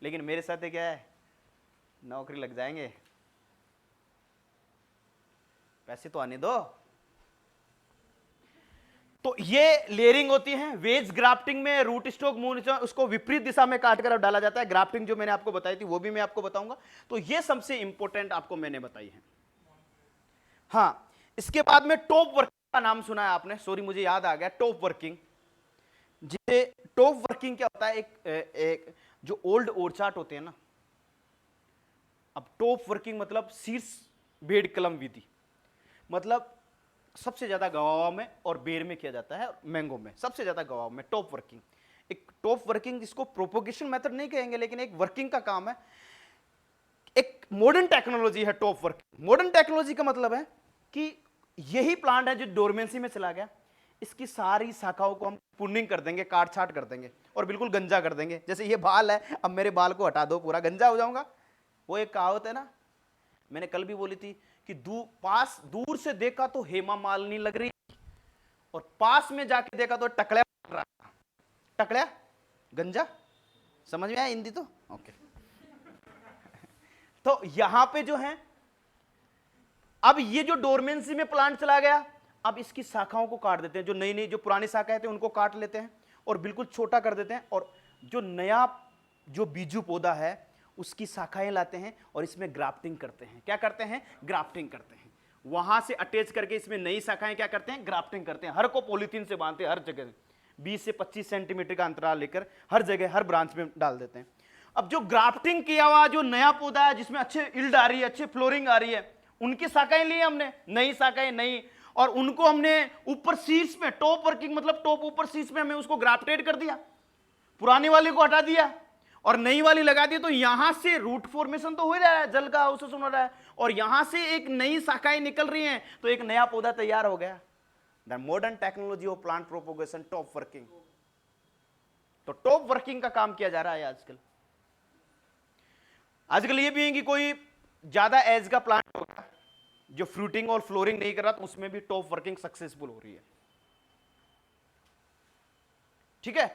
Speaker 1: लेकिन मेरे साथ क्या है, नौकरी लग जाएंगे, पैसे तो आने दो। तो ये लेयरिंग होती है। वेज ग्राफ्टिंग में रूट स्टॉक मूल उसको विपरीत दिशा में काट कर अब डाला जाता है। ग्राफ्टिंग जो मैंने आपको बताई थी वो भी मैं आपको बताऊंगा। तो ये सबसे इंपॉर्टेंट आपको मैंने बताई है। हाँ, इसके बाद में टॉप वर्किंग का नाम सुना है आपने, सॉरी मुझे याद आ गया, टॉप वर्किंग। जिसे टॉप वर्किंग क्या होता है, एक जो ओल्ड ओरचार्ट होते हैं ना, अब टॉप वर्किंग मतलब शीर्ष बेड कलम विधि, मतलब सबसे ज्यादा गवावा में और बेर में किया जाता है, मैंगो में सबसे ज्यादा गवावा में टॉप वर्किंग। एक टॉप वर्किंग जिसको प्रोपोगेशन मेथड नहीं कहेंगे, लेकिन एक वर्किंग का काम है, एक मॉडर्न टेक्नोलॉजी है टॉप वर्किंग। मॉडर्न टेक्नोलॉजी का मतलब है कि यही प्लांट है जो डोरमेंसी में चला गया, इसकी सारी शाखाओं को हम पुनिंग कर देंगे, काट छाट कर देंगे और बिल्कुल गंजा कर देंगे। जैसे ये बाल है, अब मेरे बाल को हटा दो, पूरा गंजा हो जाऊंगा। वो एक कहावत है ना, मैंने कल भी बोली थी कि दूर से देखा तो हेमा मालिनी लग रही, और पास में जाके देखा तो टकल्या टकल्या गंजा। समझ में आया हिंदी तो? ओके। तो यहां पे जो है, अब ये जो डोरमेंसी में प्लांट चला गया, अब इसकी शाखाओं को काट देते हैं, जो नई नई जो पुरानी शाखाएं थी उनको काट लेते हैं और बिल्कुल छोटा कर देते हैं, और जो नया जो बीजू पौधा है उसकी शाखाएं लाते हैं और इसमें ग्राफ्टिंग करते हैं। क्या करते हैं? ग्राफ्टिंग करते हैं। वहां से अटैच करके इसमें नई शाखाएं क्या करते हैं? ग्राफ्टिंग करते हैं। हर को पॉलीथीन से बांधते हैं, हर जगह 20 से 25 सेंटीमीटर का अंतराल लेकर हर जगह हर ब्रांच में डाल देते हैं। अब जो ग्राफ्टिंग किया हुआ जो नया पौधा है जिसमें अच्छे इल्ड आ रही है, अच्छे फ्लोरिंग आ रही है, उनकी शाखाएं ली हमने, नई शाखाएं नई, और उनको हमने ऊपर शीर्ष में, टॉप वर्किंग मतलब टॉप ऊपर शीर्ष में हमने उसको ग्राफ्टेड कर दिया, पुरानी वाली को हटा दिया और नई वाली लगा दी। तो यहां से रूट फॉर्मेशन तो हो रहा है, जल का अवशोषण हो रहा है, और यहां से एक नई शाखाएं निकल रही हैं, तो एक नया पौधा तैयार हो गया। The modern technology of plant propagation, top working. तो टॉप वर्किंग का काम किया जा रहा है आजकल। आजकल ये भी है कि कोई ज्यादा एज का प्लांट होगा जो फ्रूटिंग और फ्लोरिंग नहीं कर रहा, तो उसमें भी टॉप वर्किंग सक्सेसफुल हो रही है। ठीक है,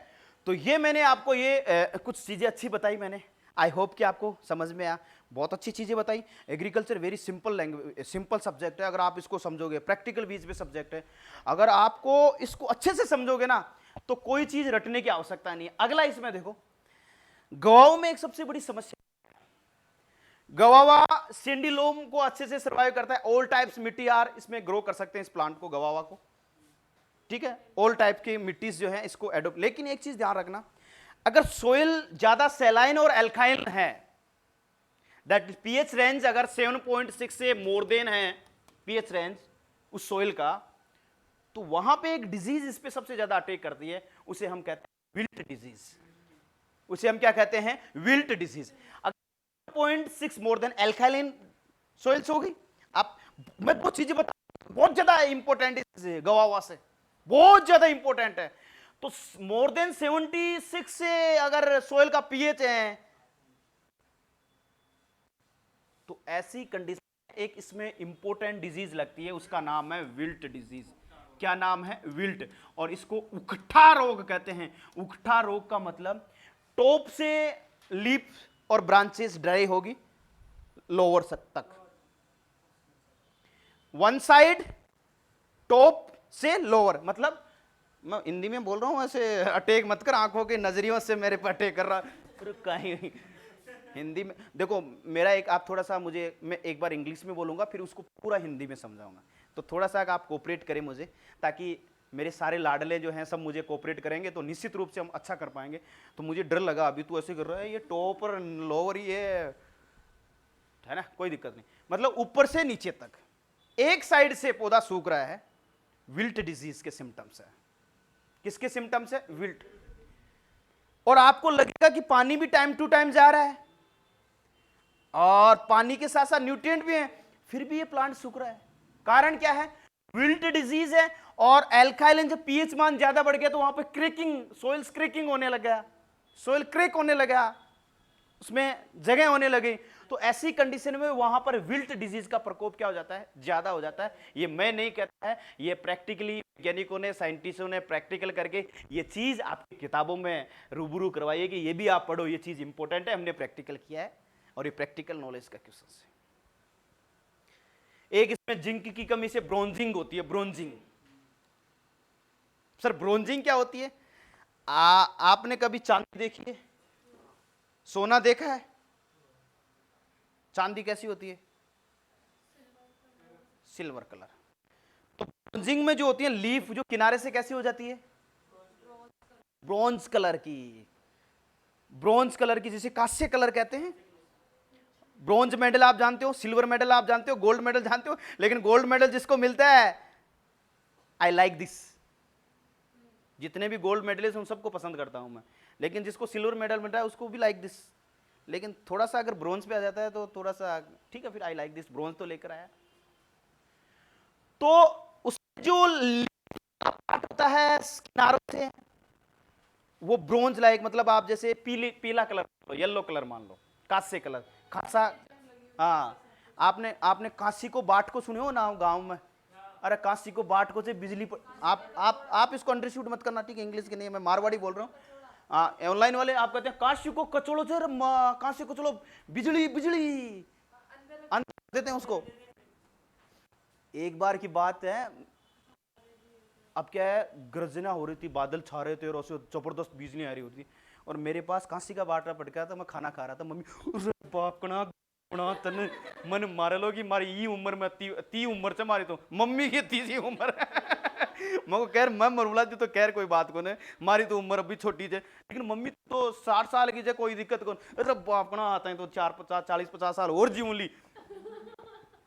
Speaker 1: तो ये मैंने आपको ये कुछ चीजें अच्छी बताई मैंने, आई होप कि आपको समझ में आया। बहुत अच्छी चीजें बताई। Agriculture very simple language, simple subject है। अगर आप इसको समझोगे, प्रैक्टिकल बीज पे सब्जेक्ट है, अगर आपको इसको अच्छे से समझोगे ना तो कोई चीज रटने की आवश्यकता नहीं है। अगला इसमें देखो, गवाओं में एक सबसे बड़ी समस्या, गवावा सेंडिलोम को अच्छे से सर्वाइव करता है। ऑल टाइप्स मिट्टी आर इसमें ग्रो कर सकते हैं इस प्लांट को, गवावा को। ठीक है, ऑल टाइप की मिट्टी जो है इसको एडोप्ट। लेकिन एक चीज ध्यान रखना, अगर सोइल ज्यादा सैलाइन और एल्काइन है, दैट पीएच रेंज अगर 7.6 से मोर देन है पीएच रेंज उस सोइल का, तो वहां पे एक डिजीज इस पे सबसे ज्यादा अटैक करती है, उसे हम कहते हैं विल्ट डिजीज। उसे हम क्या कहते हैं? Wilt disease. 0.6 more than alkaline soils होगी। आप, मैं बहुत चीजें बता, बहुत ज्यादा इंपॉर्टेंट है गवावा से, बहुत ज्यादा इंपॉर्टेंट है। तो मोर देन 76 से अगर सोइल का पीएच है, तो ऐसी कंडीशन एक इसमें इंपॉर्टेंट डिजीज लगती है, उसका नाम है विल्ट डिजीज। क्या नाम है? विल्ट। और इसको उकठा रोग कहते हैं। उकठा रोग का मतलब टॉप से लीफ और ब्रांचेस ड्राई होगी लोअर तक, वन साइड टॉप से लोअर, मतलब मैं हिंदी में बोल रहा हूं, ऐसे अटैक मत कर, आंखों के नजरियों से मेरे पर अटैक कर रहा कहीं हिंदी में देखो। मेरा एक, आप थोड़ा सा मुझे, मैं एक बार इंग्लिश में बोलूंगा फिर उसको पूरा हिंदी में समझाऊंगा, तो थोड़ा सा आप कोऑपरेट करें मुझे, ताकि मेरे सारे लाडले जो हैं सब मुझे कोऑपरेट करेंगे तो निश्चित रूप से हम अच्छा कर पाएंगे। तो मुझे डर लगा, अभी तू ऐसे कर रहा है, ये टॉप और लोअर ये है ना, कोई दिक्कत नहीं, मतलब ऊपर से नीचे तक एक साइड से पौधा सूख रहा है, विल्ट डिजीज के सिम्टम्स है। किसके सिम्टम्स है? विल्ट। और आपको लगेगा कि पानी भी टाइम टू टाइम जा रहा है और पानी के साथ साथ न्यूट्रिएंट भी हैं, फिर भी ये प्लांट सूख रहा है। कारण क्या है? विल्ट डिजीज है। और एल्काइलिन जब पीएच मान ज्यादा बढ़ गया तो वहां पे क्रेकिंग, सोइल क्रेकिंग होने लगा, सोइल क्रेक होने लगा, उसमें जगह होने लगी। तो ऐसी कंडीशन में वहां पर विल्ट डिजीज का प्रकोप क्या हो जाता है? ज्यादा हो जाता है। ये मैं नहीं कहता है, ये प्रैक्टिकली वैज्ञानिकों ने, साइंटिस्टों ने प्रैक्टिकल करके ये चीज आपकी किताबों में रूबरू करवाई है कि ये भी आप पढ़ो, ये चीज इंपॉर्टेंट है, हमने प्रैक्टिकल किया है और ये प्रैक्टिकल नॉलेज का क्वेश्चन है। एक इसमें जिंक की कमी से ब्रोंजिंग होती है, ब्रोंजिंग। सर ब्रोंजिंग क्या होती है? आपने कभी चांदी देखी है, सोना देखा है? चांदी कैसी होती है? Silver colour. तो ब्रोंजिंग में जो होती है लीफ, जो किनारे से कैसी हो जाती है? ब्रोंज कलर की। ब्रोंज कलर की, जिसे कांस्य कलर कहते हैं। ब्रोंज मेडल आप जानते हो, सिल्वर मेडल आप जानते हो, गोल्ड मेडल जानते हो, लेकिन गोल्ड मेडल जिसको मिलता है, आई लाइक दिस। जितने भी गोल्ड मेडलिस्ट उन सबको पसंद करता हूं मैं, लेकिन जिसको सिल्वर मेडल मिलता है उसको भी लाइक दिस। लेकिन थोड़ा सा अगर ब्रोंज पे आ जाता है तो थोड़ा सा ठीक है, फिर आई लाइक दिस, ब्रोंज तो लेकर आया। तो उसमें जो होता है किनारों से, वो ब्रोंज लाइक, मतलब आप जैसे पीला कलर, येलो कलर मान लो, कांस्य कलर, खासा। हाँ, आपने आपने कांसी को बाट को सुने हो ना गांव में? अरे कांसी को बाट को से बिजली पर, आप इसको अंडरस्टूड मत करना, ठीक है? इंग्लिश के नहीं, मैं मारवाड़ी बोल रहा हूँ। ऑनलाइन वाले आप कहते हैं कांसी को कचोड़ो से, कांसी को चलो बिजली बिजली अंदर देते हैं उसको। एक बार की बात है, अब क्या है, गर्जना हो रही थी, बादल छा रहे थे और उससे जबरदस्त बिजली आ रही होती, और मेरे पास कांसी का बाटला पटका था, मैं खाना खा रहा था। मम्मी बाप कना तने मन मारे लो कि मारी ई उम्र में ती उम्र से मारी, तो मम्मी की तीसरी उम्र मको कह मैं मरूला जी, तो कह कोई बात को नहीं, मारी तो उम्र अभी छोटी है, लेकिन मम्मी तो 60 साल की है, कोई दिक्कत कौन। अरे बाप कना आता है तो 40-50 साल और जीव ली।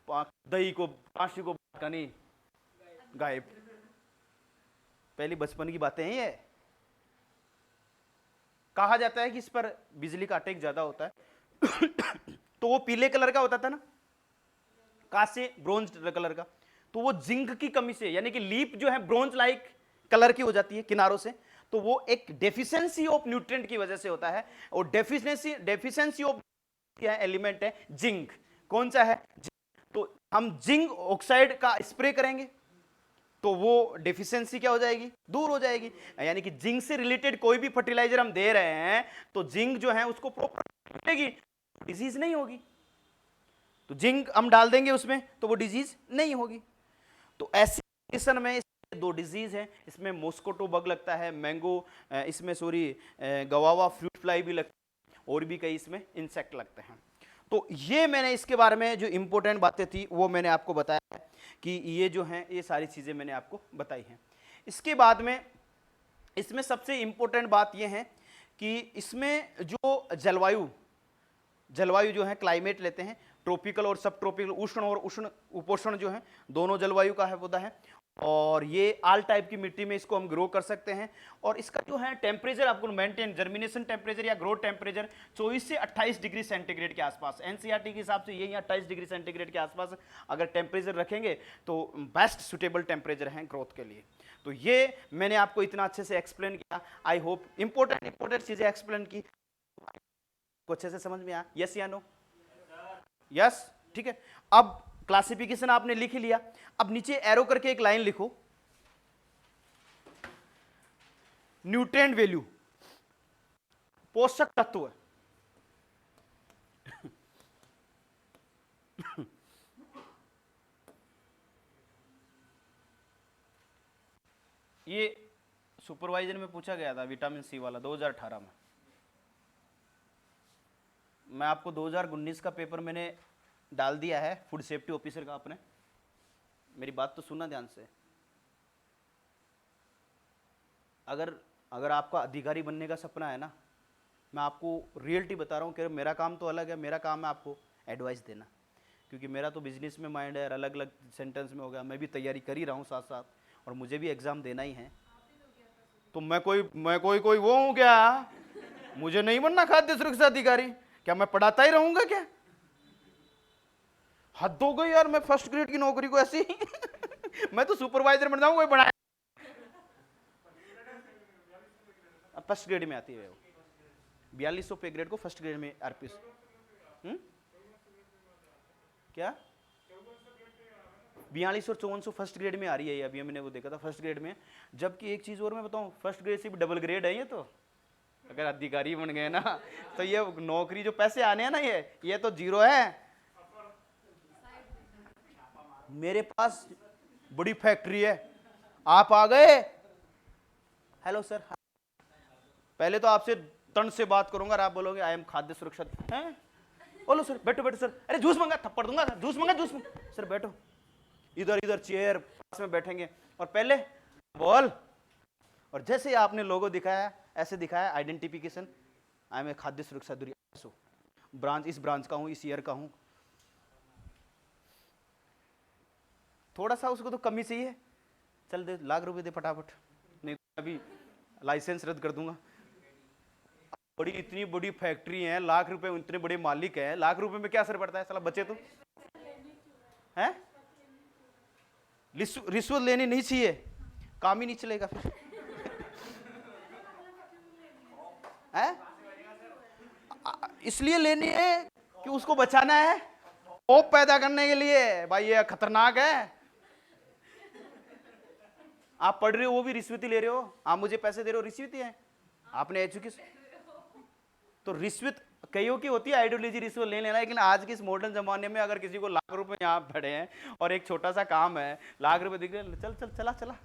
Speaker 1: दही को कांसी को बाटका नहीं, गायब। पहली बचपन की बातें हैं ये। कहा जाता है कि इस पर बिजली का अटैक ज्यादा होता है तो वो पीले कलर का होता था ना, कांस्य ब्रोंज कलर का, तो वो जिंक की कमी से, यानी कि लीफ जो है ब्रोंज लाइक कलर की हो जाती है किनारों से, तो वो एक डेफिशिएंसी ऑफ न्यूट्रिएंट की वजह से होता है। और डेफिशिएंसी ऑफ एलिमेंट है जिंक। कौन सा है? तो हम जिंक ऑक्साइड का स्प्रे करेंगे तो वो डेफिशिएंसी क्या हो जाएगी? दूर हो जाएगी। यानी कि जिंक से रिलेटेड कोई भी फर्टिलाइजर हम दे रहे हैं तो जिंक जो है उसको प्रॉपर मिलेगी, डिजीज नहीं होगी। तो जिंक हम डाल देंगे उसमें तो वो डिजीज नहीं होगी। तो ऐसी कंडीशन में दो डिजीज है, इसमें मॉस्किटो बग लगता है, मैंगो, इसमें सॉरी गवावा फ्रूट फ्लाई भी लगता है, और भी कई इसमें इंसेक्ट लगते हैं। तो ये मैंने इसके बारे में जो इंपॉर्टेंट बातें थी वो मैंने आपको बताया कि ये जो हैं ये सारी चीज़ें मैंने आपको बताई हैं। इसके बाद में इसमें सबसे इंपॉर्टेंट बात ये है कि इसमें जो जलवायु जो है, क्लाइमेट लेते हैं, ट्रॉपिकल और सब ट्रॉपिकल, उष्ण और उष्ण उपोष्ण जो है, दोनों जलवायु का है पौधा है। और ये आल टाइप की मिट्टी में इसको हम ग्रो कर सकते हैं। और इसका जो है टेम्परेचर आपको मेंटेन, जर्मिनेशन टेम्परेचर या ग्रोथ टेम्परेचर 24 से 28 डिग्री सेंटीग्रेड के आसपास, एनसीईआरटी के हिसाब से यही 28 डिग्री सेंटीग्रेड के आसपास अगर टेम्परेचर रखेंगे तो बेस्ट सुटेबल टेम्परेचर है ग्रोथ के लिए। तो ये मैंने आपको इतना अच्छे से एक्सप्लेन किया। आई होप इंपॉर्टेंट चीजें एक्सप्लेन की, अच्छे से समझ में आया? यस या नो? यस, ठीक है। अब क्लासिफिकेशन आपने लिख ही लिया। अब नीचे एरो करके एक लाइन लिखो, न्यूट्रिएंट वैल्यू, पोषक तत्व। ये सुपरवाइजर में पूछा गया था, विटामिन सी वाला 2018 में। मैं आपको 2019 का पेपर मैंने डाल दिया है, फूड सेफ्टी ऑफिसर का। आपने मेरी बात तो सुनना ध्यान से। अगर आपका अधिकारी बनने का सपना है ना, मैं आपको रियलिटी बता रहा हूँ कि मेरा काम तो अलग है, मेरा काम है आपको एडवाइस देना, क्योंकि मेरा तो बिजनेस में माइंड है, अलग अलग सेंटेंस में हो गया, मैं भी तैयारी कर ही रहा हूँ साथ साथ, और मुझे भी एग्ज़ाम देना ही है। तो मैं कोई वो हूँ क्या? मुझे नहीं बनना खाद्य सुरक्षा अधिकारी? क्या मैं पढ़ाता ही रहूँगा क्या? हद हो गई यार, मैं फर्स्ट ग्रेड की नौकरी को ऐसे ही मैं तो सुपरवाइजर बन जाऊंगा, कोई बढ़ाए। फर्स्ट ग्रेड में आती है वो, 4200 पे ग्रेड को फर्स्ट ग्रेड में आरपीएस। क्या 42 और 5400 फर्स्ट ग्रेड में आ रही है ये, अभी मैंने वो देखा था फर्स्ट ग्रेड में। जबकि एक चीज और मैं बताऊं, फर्स्ट ग्रेड सिर्फ डबल ग्रेड है ये तो। अगर अधिकारी बन गए ना तो ये नौकरी जो पैसे आने हैं ना, ये तो जीरो है। मेरे पास बड़ी फैक्ट्री है, आप आ गए, हेलो सर, पहले तो आपसे तन से बात करूंगा और आप बोलोगे आई एम खाद्य सुरक्षा हैं, बोलो सर, बैठो बैठो सर, अरे जूस मंगा, थप्पड़ दूंगा, जूस मंगा, जूस मंगा। सर बैठो, इधर इधर चेयर पास में बैठेंगे और पहले बोल, और जैसे ही आपने लोगो दिखाया, ऐसे दिखाया आइडेंटिफिकेशन, आई एम ए खाद्य सुरक्षा अधिकारी, ब्रांच इस ब्रांच का हूं, इस ईयर का हूं। थोड़ा सा उसको तो कमी चाहिए, चल दे लाख रुपए दे फटाफट, नहीं तो अभी लाइसेंस रद्द कर दूंगा। बड़ी इतनी बड़ी फैक्ट्री है, लाख रुपए, इतने बड़े मालिक है, लाख रुपए में क्या असर पड़ता है, साला बचे तो है। रिश्वत लेनी नहीं चाहिए, काम ही नहीं चलेगा फिर है। इसलिए लेनी है कि उसको बचाना है, होप पैदा करने के लिए। भाई ये खतरनाक है, आप पढ़ रहे हो वो भी रिश्वत ही ले रहे हो, आप मुझे पैसे दे रहे हो रिश्वत ही है, आपने एजुकेशन तो रिश्वत कईयों की होती है आइडियोलॉजी रिश्वत ले लेना, लेकिन आज के इस मॉडर्न जमाने में अगर किसी को लाख रुपए यहाँ पड़े हैं और एक छोटा सा काम है, लाख रुपए दिख रहे, चल चल चला चला,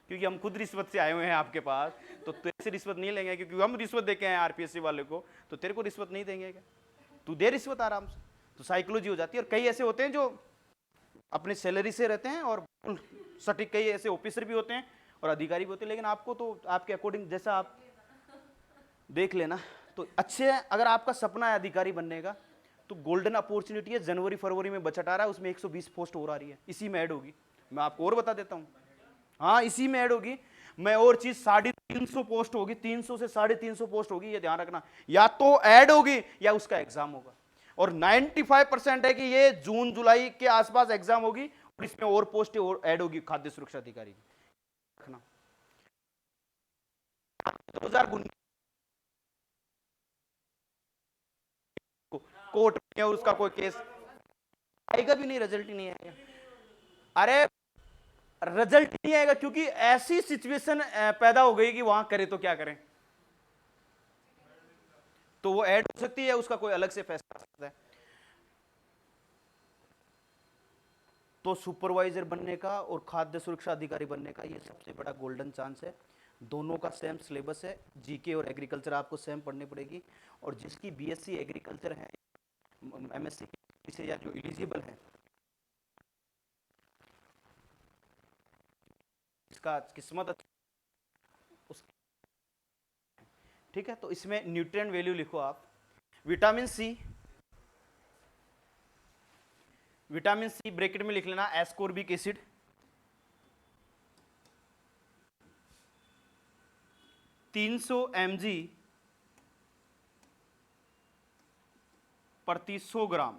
Speaker 1: क्योंकि हम खुद रिश्वत से आए हुए हैं आपके पास, तो तेरे से रिश्वत नहीं लेंगे, क्योंकि हम रिश्वत देके हैं आरपीएससी वाले को, तो तेरे को रिश्वत नहीं देंगे क्या, तू दे रिश्वत आराम से। तो साइकोलॉजी हो जाती है। और कई ऐसे होते हैं जो अपने सैलरी से रहते हैं और सटीक, कई ऐसे ऑफिसर भी होते हैं और अधिकारी भी होते हैं, लेकिन आपको तो आपके अकॉर्डिंग जैसा आप देख लेना। तो अच्छे, अगर आपका सपना है अधिकारी बनने का, तो गोल्डन अपॉर्चुनिटी है, जनवरी फरवरी में बजट आ रहा है, उसमें 120 पोस्ट और आ रही है, इसी में ऐड होगी। मैं आपको और बता देता हूँ, हाँ इसी में ऐड होगी। मैं और चीज 350 पोस्ट होगी, 300 से 350 पोस्ट होगी, ये ध्यान रखना, या तो ऐड होगी या उसका एग्जाम होगा। और 95% है कि ये जून जुलाई के आसपास एग्जाम होगी और इसमें और पोस्ट और ऐड होगी खाद्य सुरक्षा अधिकारी की। रखना 2019 कोर्ट में उसका कोई केस आएगा भी नहीं, रिजल्ट ही नहीं आएगा। अरे रिजल्ट नहीं आएगा क्योंकि ऐसी सिचुएशन पैदा हो गई कि वहां करे तो क्या करें, तो वो ऐड हो सकती है, उसका कोई अलग से फैसला सकता है। तो सुपरवाइजर बनने का और खाद्य सुरक्षा अधिकारी बनने का ये सबसे बड़ा गोल्डन चांस है। दोनों का सेम सिलेबस है, जीके और एग्रीकल्चर आपको सेम पढ़नी पड़ेगी। और जिसकी बीएससी एग्रीकल्चर है, एमएससी से, या जो एलिजिबल है, इसका किस्मत उस, ठीक है। तो इसमें न्यूट्रिएंट वैल्यू लिखो आप, vitamin C, vitamin C bracket में लिख लेना एस्कोर्बिक एसिड, mg प्रति 100 gram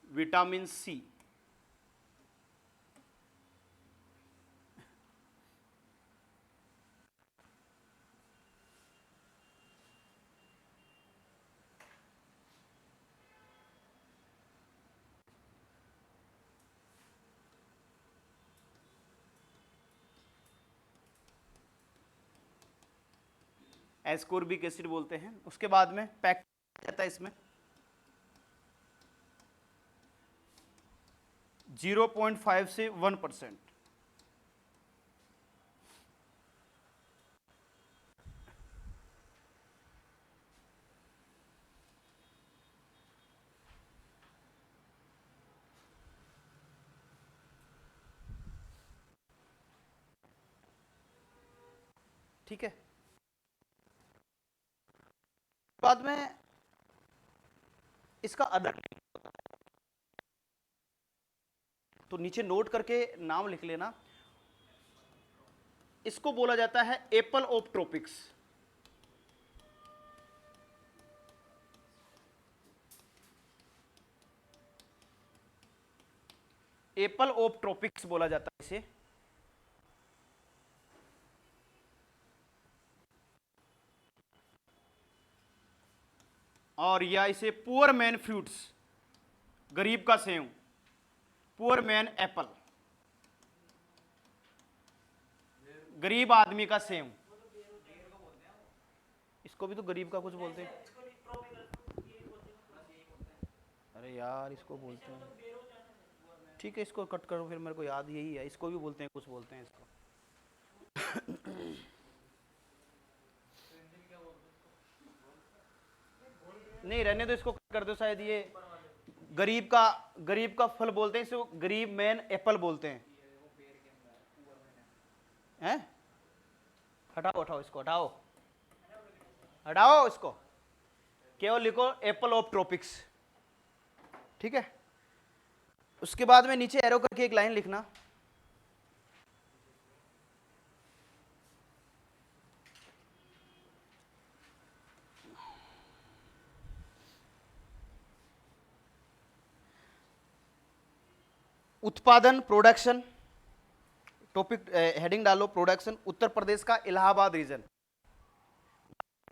Speaker 1: vitamin C. Ascorbic acid बोलते हैं। उसके बाद में पैक जाता है इसमें 0.5 से 1%। ठीक है, बाद में इसका अदर, तो नीचे नोट करके नाम लिख लेना। इसको बोला जाता है Apple of tropics. Apple of tropics बोला जाता है इसे। और या इसे पुअर मैन फ्रूट्स, गरीब का सेव, पुअर मैन एप्पल, गरीब आदमी का सेव। इसको भी तो गरीब का कुछ बोलते हैं। अरे यार इसको बोलते हैं, ठीक है इसको कट करो, फिर मेरे को याद यही है, इसको भी बोलते हैं, कुछ बोलते हैं इसको। नहीं रहने दो, इसको कट कर दो, शायद ये गरीब का, गरीब का फल बोलते हैं इसको, गरीब मैन एप्पल बोलते हैं। हैं? हटाओ हटाओ इसको, हटाओ हटाओ इसको, केवल लिखो एप्पल ऑफ ट्रॉपिक्स, ठीक है। उसके बाद में नीचे एरो करके एक लाइन लिखना, उत्पादन प्रोडक्शन, टॉपिक हेडिंग डालो प्रोडक्शन, उत्तर प्रदेश का इलाहाबाद रीजन,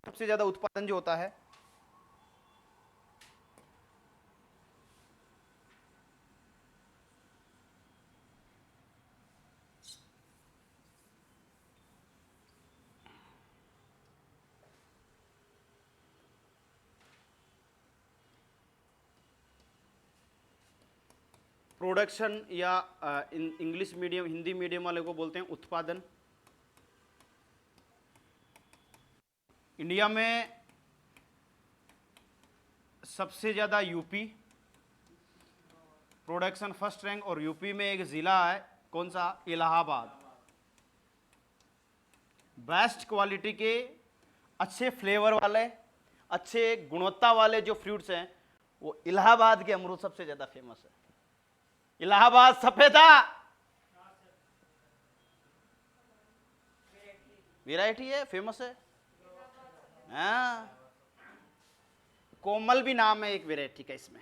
Speaker 1: सबसे ज्यादा उत्पादन जो होता है। प्रोडक्शन या इंग्लिश मीडियम हिंदी मीडियम वाले को बोलते हैं उत्पादन। इंडिया में सबसे ज्यादा यूपी, प्रोडक्शन फर्स्ट रैंक, और यूपी में एक जिला है, कौन सा? इलाहाबाद। बेस्ट क्वालिटी के अच्छे फ्लेवर वाले, अच्छे गुणवत्ता वाले जो फ्रूट्स हैं, वो इलाहाबाद के अमरूद सबसे ज्यादा फेमस है। इलाहाबाद सफेदा वैरायटी है, फेमस है। हाँ, कोमल भी नाम है एक वैरायटी का इसमें,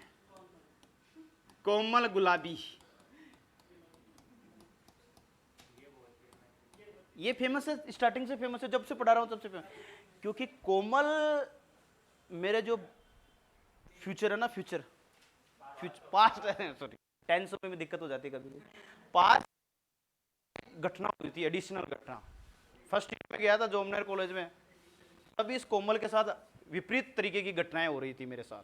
Speaker 1: कोमल गुलाबी, ये फेमस है, स्टार्टिंग से फेमस है, जब से पढ़ा रहा हूं तब से फेमस, क्योंकि कोमल मेरे जो फ्यूचर है ना, फ्यूचर पास्ट है, सॉरी टेंस में दिक्कत हो जाती है कभी, पास्ट घटना हुई थी, एडिशनल घटना। फर्स्ट ईयर में गया था जोमनेर कॉलेज में, तभी इस कोमल के साथ विपरीत तरीके की घटनाएं हो रही थी मेरे साथ,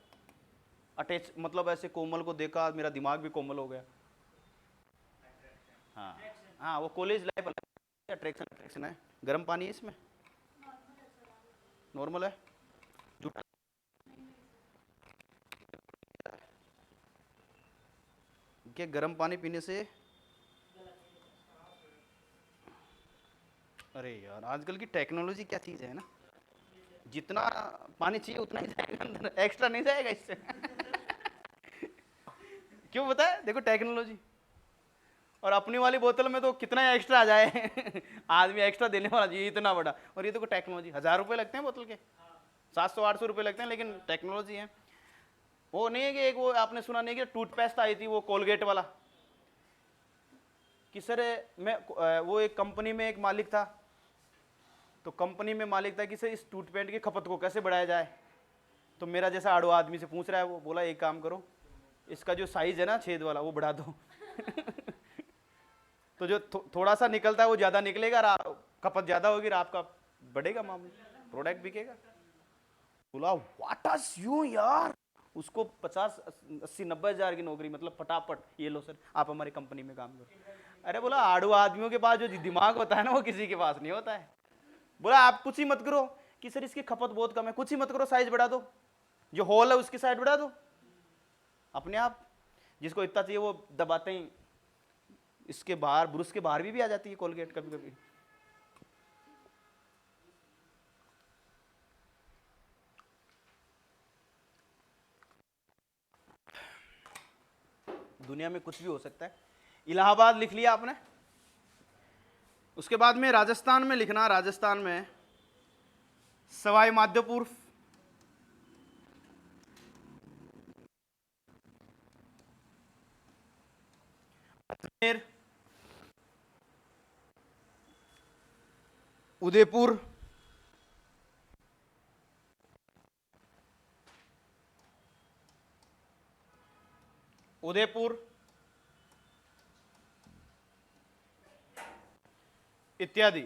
Speaker 1: अटैच, मतलब ऐसे कोमल को देखा मेरा दिमाग भी कोमल हो गया। हाँ हाँ, वो कॉलेज लाइफ अट्रैक्शन, अट्रैक्शन है। गर्म पानी है इसमें, नॉर्मल है, क्या गर्म पानी पीने से? अरे यार आजकल की टेक्नोलॉजी क्या चीज़ है ना, जितना पानी चाहिए उतना ही जाएगा अंदर, एक्स्ट्रा नहीं जाएगा इससे। क्यों बताए? देखो टेक्नोलॉजी, और अपनी वाली बोतल में तो कितना एक्स्ट्रा आ जाए। आदमी एक्स्ट्रा देने वाला जी इतना बड़ा, और ये देखो टेक्नोलॉजी, 1000 रुपये लगते हैं बोतल के, 700-800 रुपये लगते हैं, लेकिन टेक्नोलॉजी है। वो नहीं है कि एक वो आपने सुना नहीं कि टूथपेस्ट आई थी वो कोलगेट वाला, कि सर मैं वो एक कंपनी में एक मालिक था, तो कंपनी में मालिक था कि सर इस टूथपेस्ट की खपत को कैसे बढ़ाया जाए, तो मेरा जैसा आड़ू आदमी से पूछ रहा है, वो बोला एक काम करो, इसका जो साइज है ना छेद वाला वो बढ़ा दो। तो जो थोड़ा सा निकलता है वो ज्यादा निकलेगा, खपत ज्यादा होगी, आपका बढ़ेगा, मामला प्रोडक्ट बिकेगा। बोला व्हाट आर यू यार, उसको 50-80-90 हज़ार की नौकरी, मतलब फटाफट ये लो सर आप हमारी कंपनी में काम करो। अरे बोला आड़ू आदमियों के पास जो दिमाग होता है ना, वो किसी के पास नहीं होता है। बोला आप कुछ ही मत करो कि सर इसकी खपत बहुत कम है, कुछ ही मत करो, साइज बढ़ा दो, जो होल है उसकी साइज बढ़ा दो, अपने आप जिसको इतना चाहिए वो दबाते ही, इसके बाहर ब्रुश के बाहर भी आ जाती है कोलगेट कभी कभी। दुनिया में कुछ भी हो सकता है। इलाहाबाद लिख लिया आपने, उसके बाद में राजस्थान में लिखना, राजस्थान में सवाई माधोपुर, अजमेर, उदयपुर, उदयपुर इत्यादि।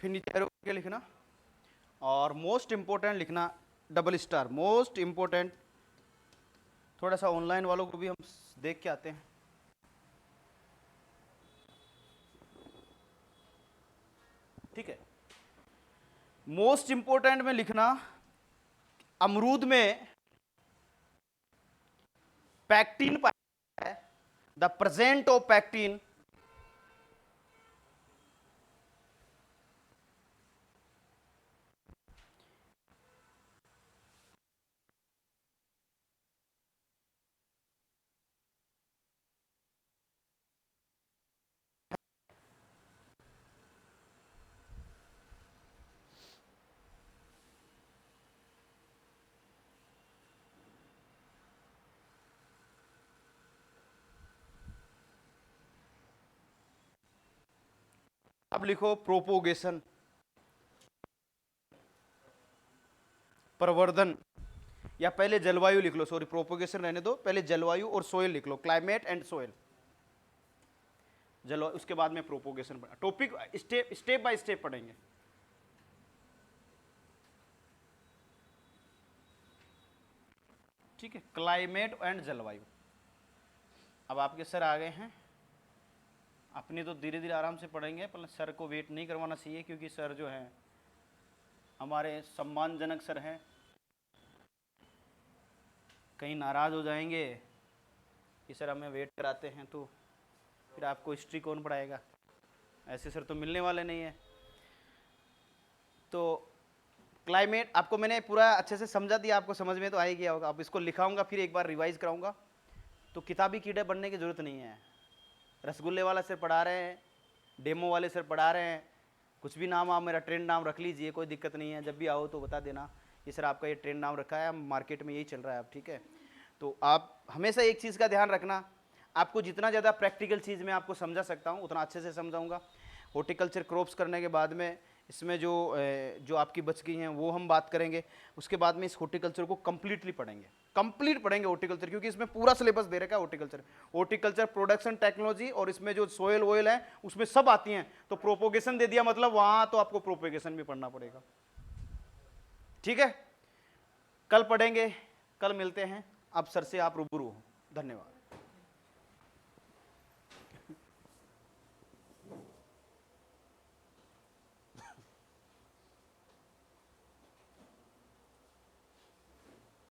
Speaker 1: फिर नीचे एरो के लिखना, और मोस्ट इंपॉर्टेंट लिखना डबल स्टार, मोस्ट इंपॉर्टेंट। थोड़ा सा ऑनलाइन वालों को भी हम देख के आते हैं। ठीक है, मोस्ट इंपॉर्टेंट में लिखना अमरूद में पैक्टिन पाया है, द प्रेजेंट ऑफ पैक्टिन अब लिखो प्रोपोगेशन, प्रवर्धन, या पहले जलवायु लिख लो, सॉरी प्रोपोगेशन रहने दो, पहले जलवायु और सोयल लिख लो, क्लाइमेट एंड सोयल, जलवायु, उसके बाद में propagation. Topic step by step पढ़ेंगे। ठीक है, क्लाइमेट एंड जलवायु। अब आपके सर आ गए हैं, अपनी तो धीरे धीरे आराम से पढ़ेंगे, पर सर को वेट नहीं करवाना चाहिए, क्योंकि सर जो हैं हमारे सम्मानजनक सर हैं, कहीं नाराज हो जाएंगे कि सर हमें वेट कराते हैं, तो फिर आपको हिस्ट्री कौन पढ़ाएगा, ऐसे सर तो मिलने वाले नहीं है। तो क्लाइमेट आपको मैंने पूरा अच्छे से समझा दिया, आपको समझ में तो आ ही गया होगा। अब इसको लिखाऊंगा, फिर एक बार रिवाइज कराऊंगा, तो किताबी कीड़े बनने की जरूरत नहीं है। रसगुल्ले वाला सर पढ़ा रहे हैं, डेमो वाले सर पढ़ा रहे हैं, कुछ भी नाम आप मेरा ट्रेंड नाम रख लीजिए, कोई दिक्कत नहीं है। जब भी आओ तो बता देना ये सर आपका ये ट्रेंड नाम रखा है, मार्केट में यही चल रहा है अब, ठीक है। तो आप हमेशा एक चीज़ का ध्यान रखना, आपको जितना ज़्यादा प्रैक्टिकल चीज़ मैं आपको समझा सकता हूँ उतना अच्छे से समझाऊंगा। हॉर्टिकल्चर क्रॉप्स करने के बाद में इसमें जो आपकी बच गई हैं वो हम बात करेंगे। उसके बाद में इस हॉर्टिकल्चर को कंप्लीटली पढ़ेंगे, कंप्लीट पढ़ेंगे हॉर्टिकल्चर, क्योंकि इसमें पूरा सिलेबस दे रखा है हॉर्टिकल्चर प्रोडक्शन टेक्नोलॉजी, और इसमें जो सोयल ऑयल है उसमें सब आती हैं। तो प्रोपोगेशन दे दिया, मतलब वहां तो आपको प्रोपोगेशन भी पढ़ना पड़ेगा। ठीक है, कल पढ़ेंगे, कल मिलते हैं। अब सर से आप रूबरू हो। धन्यवाद।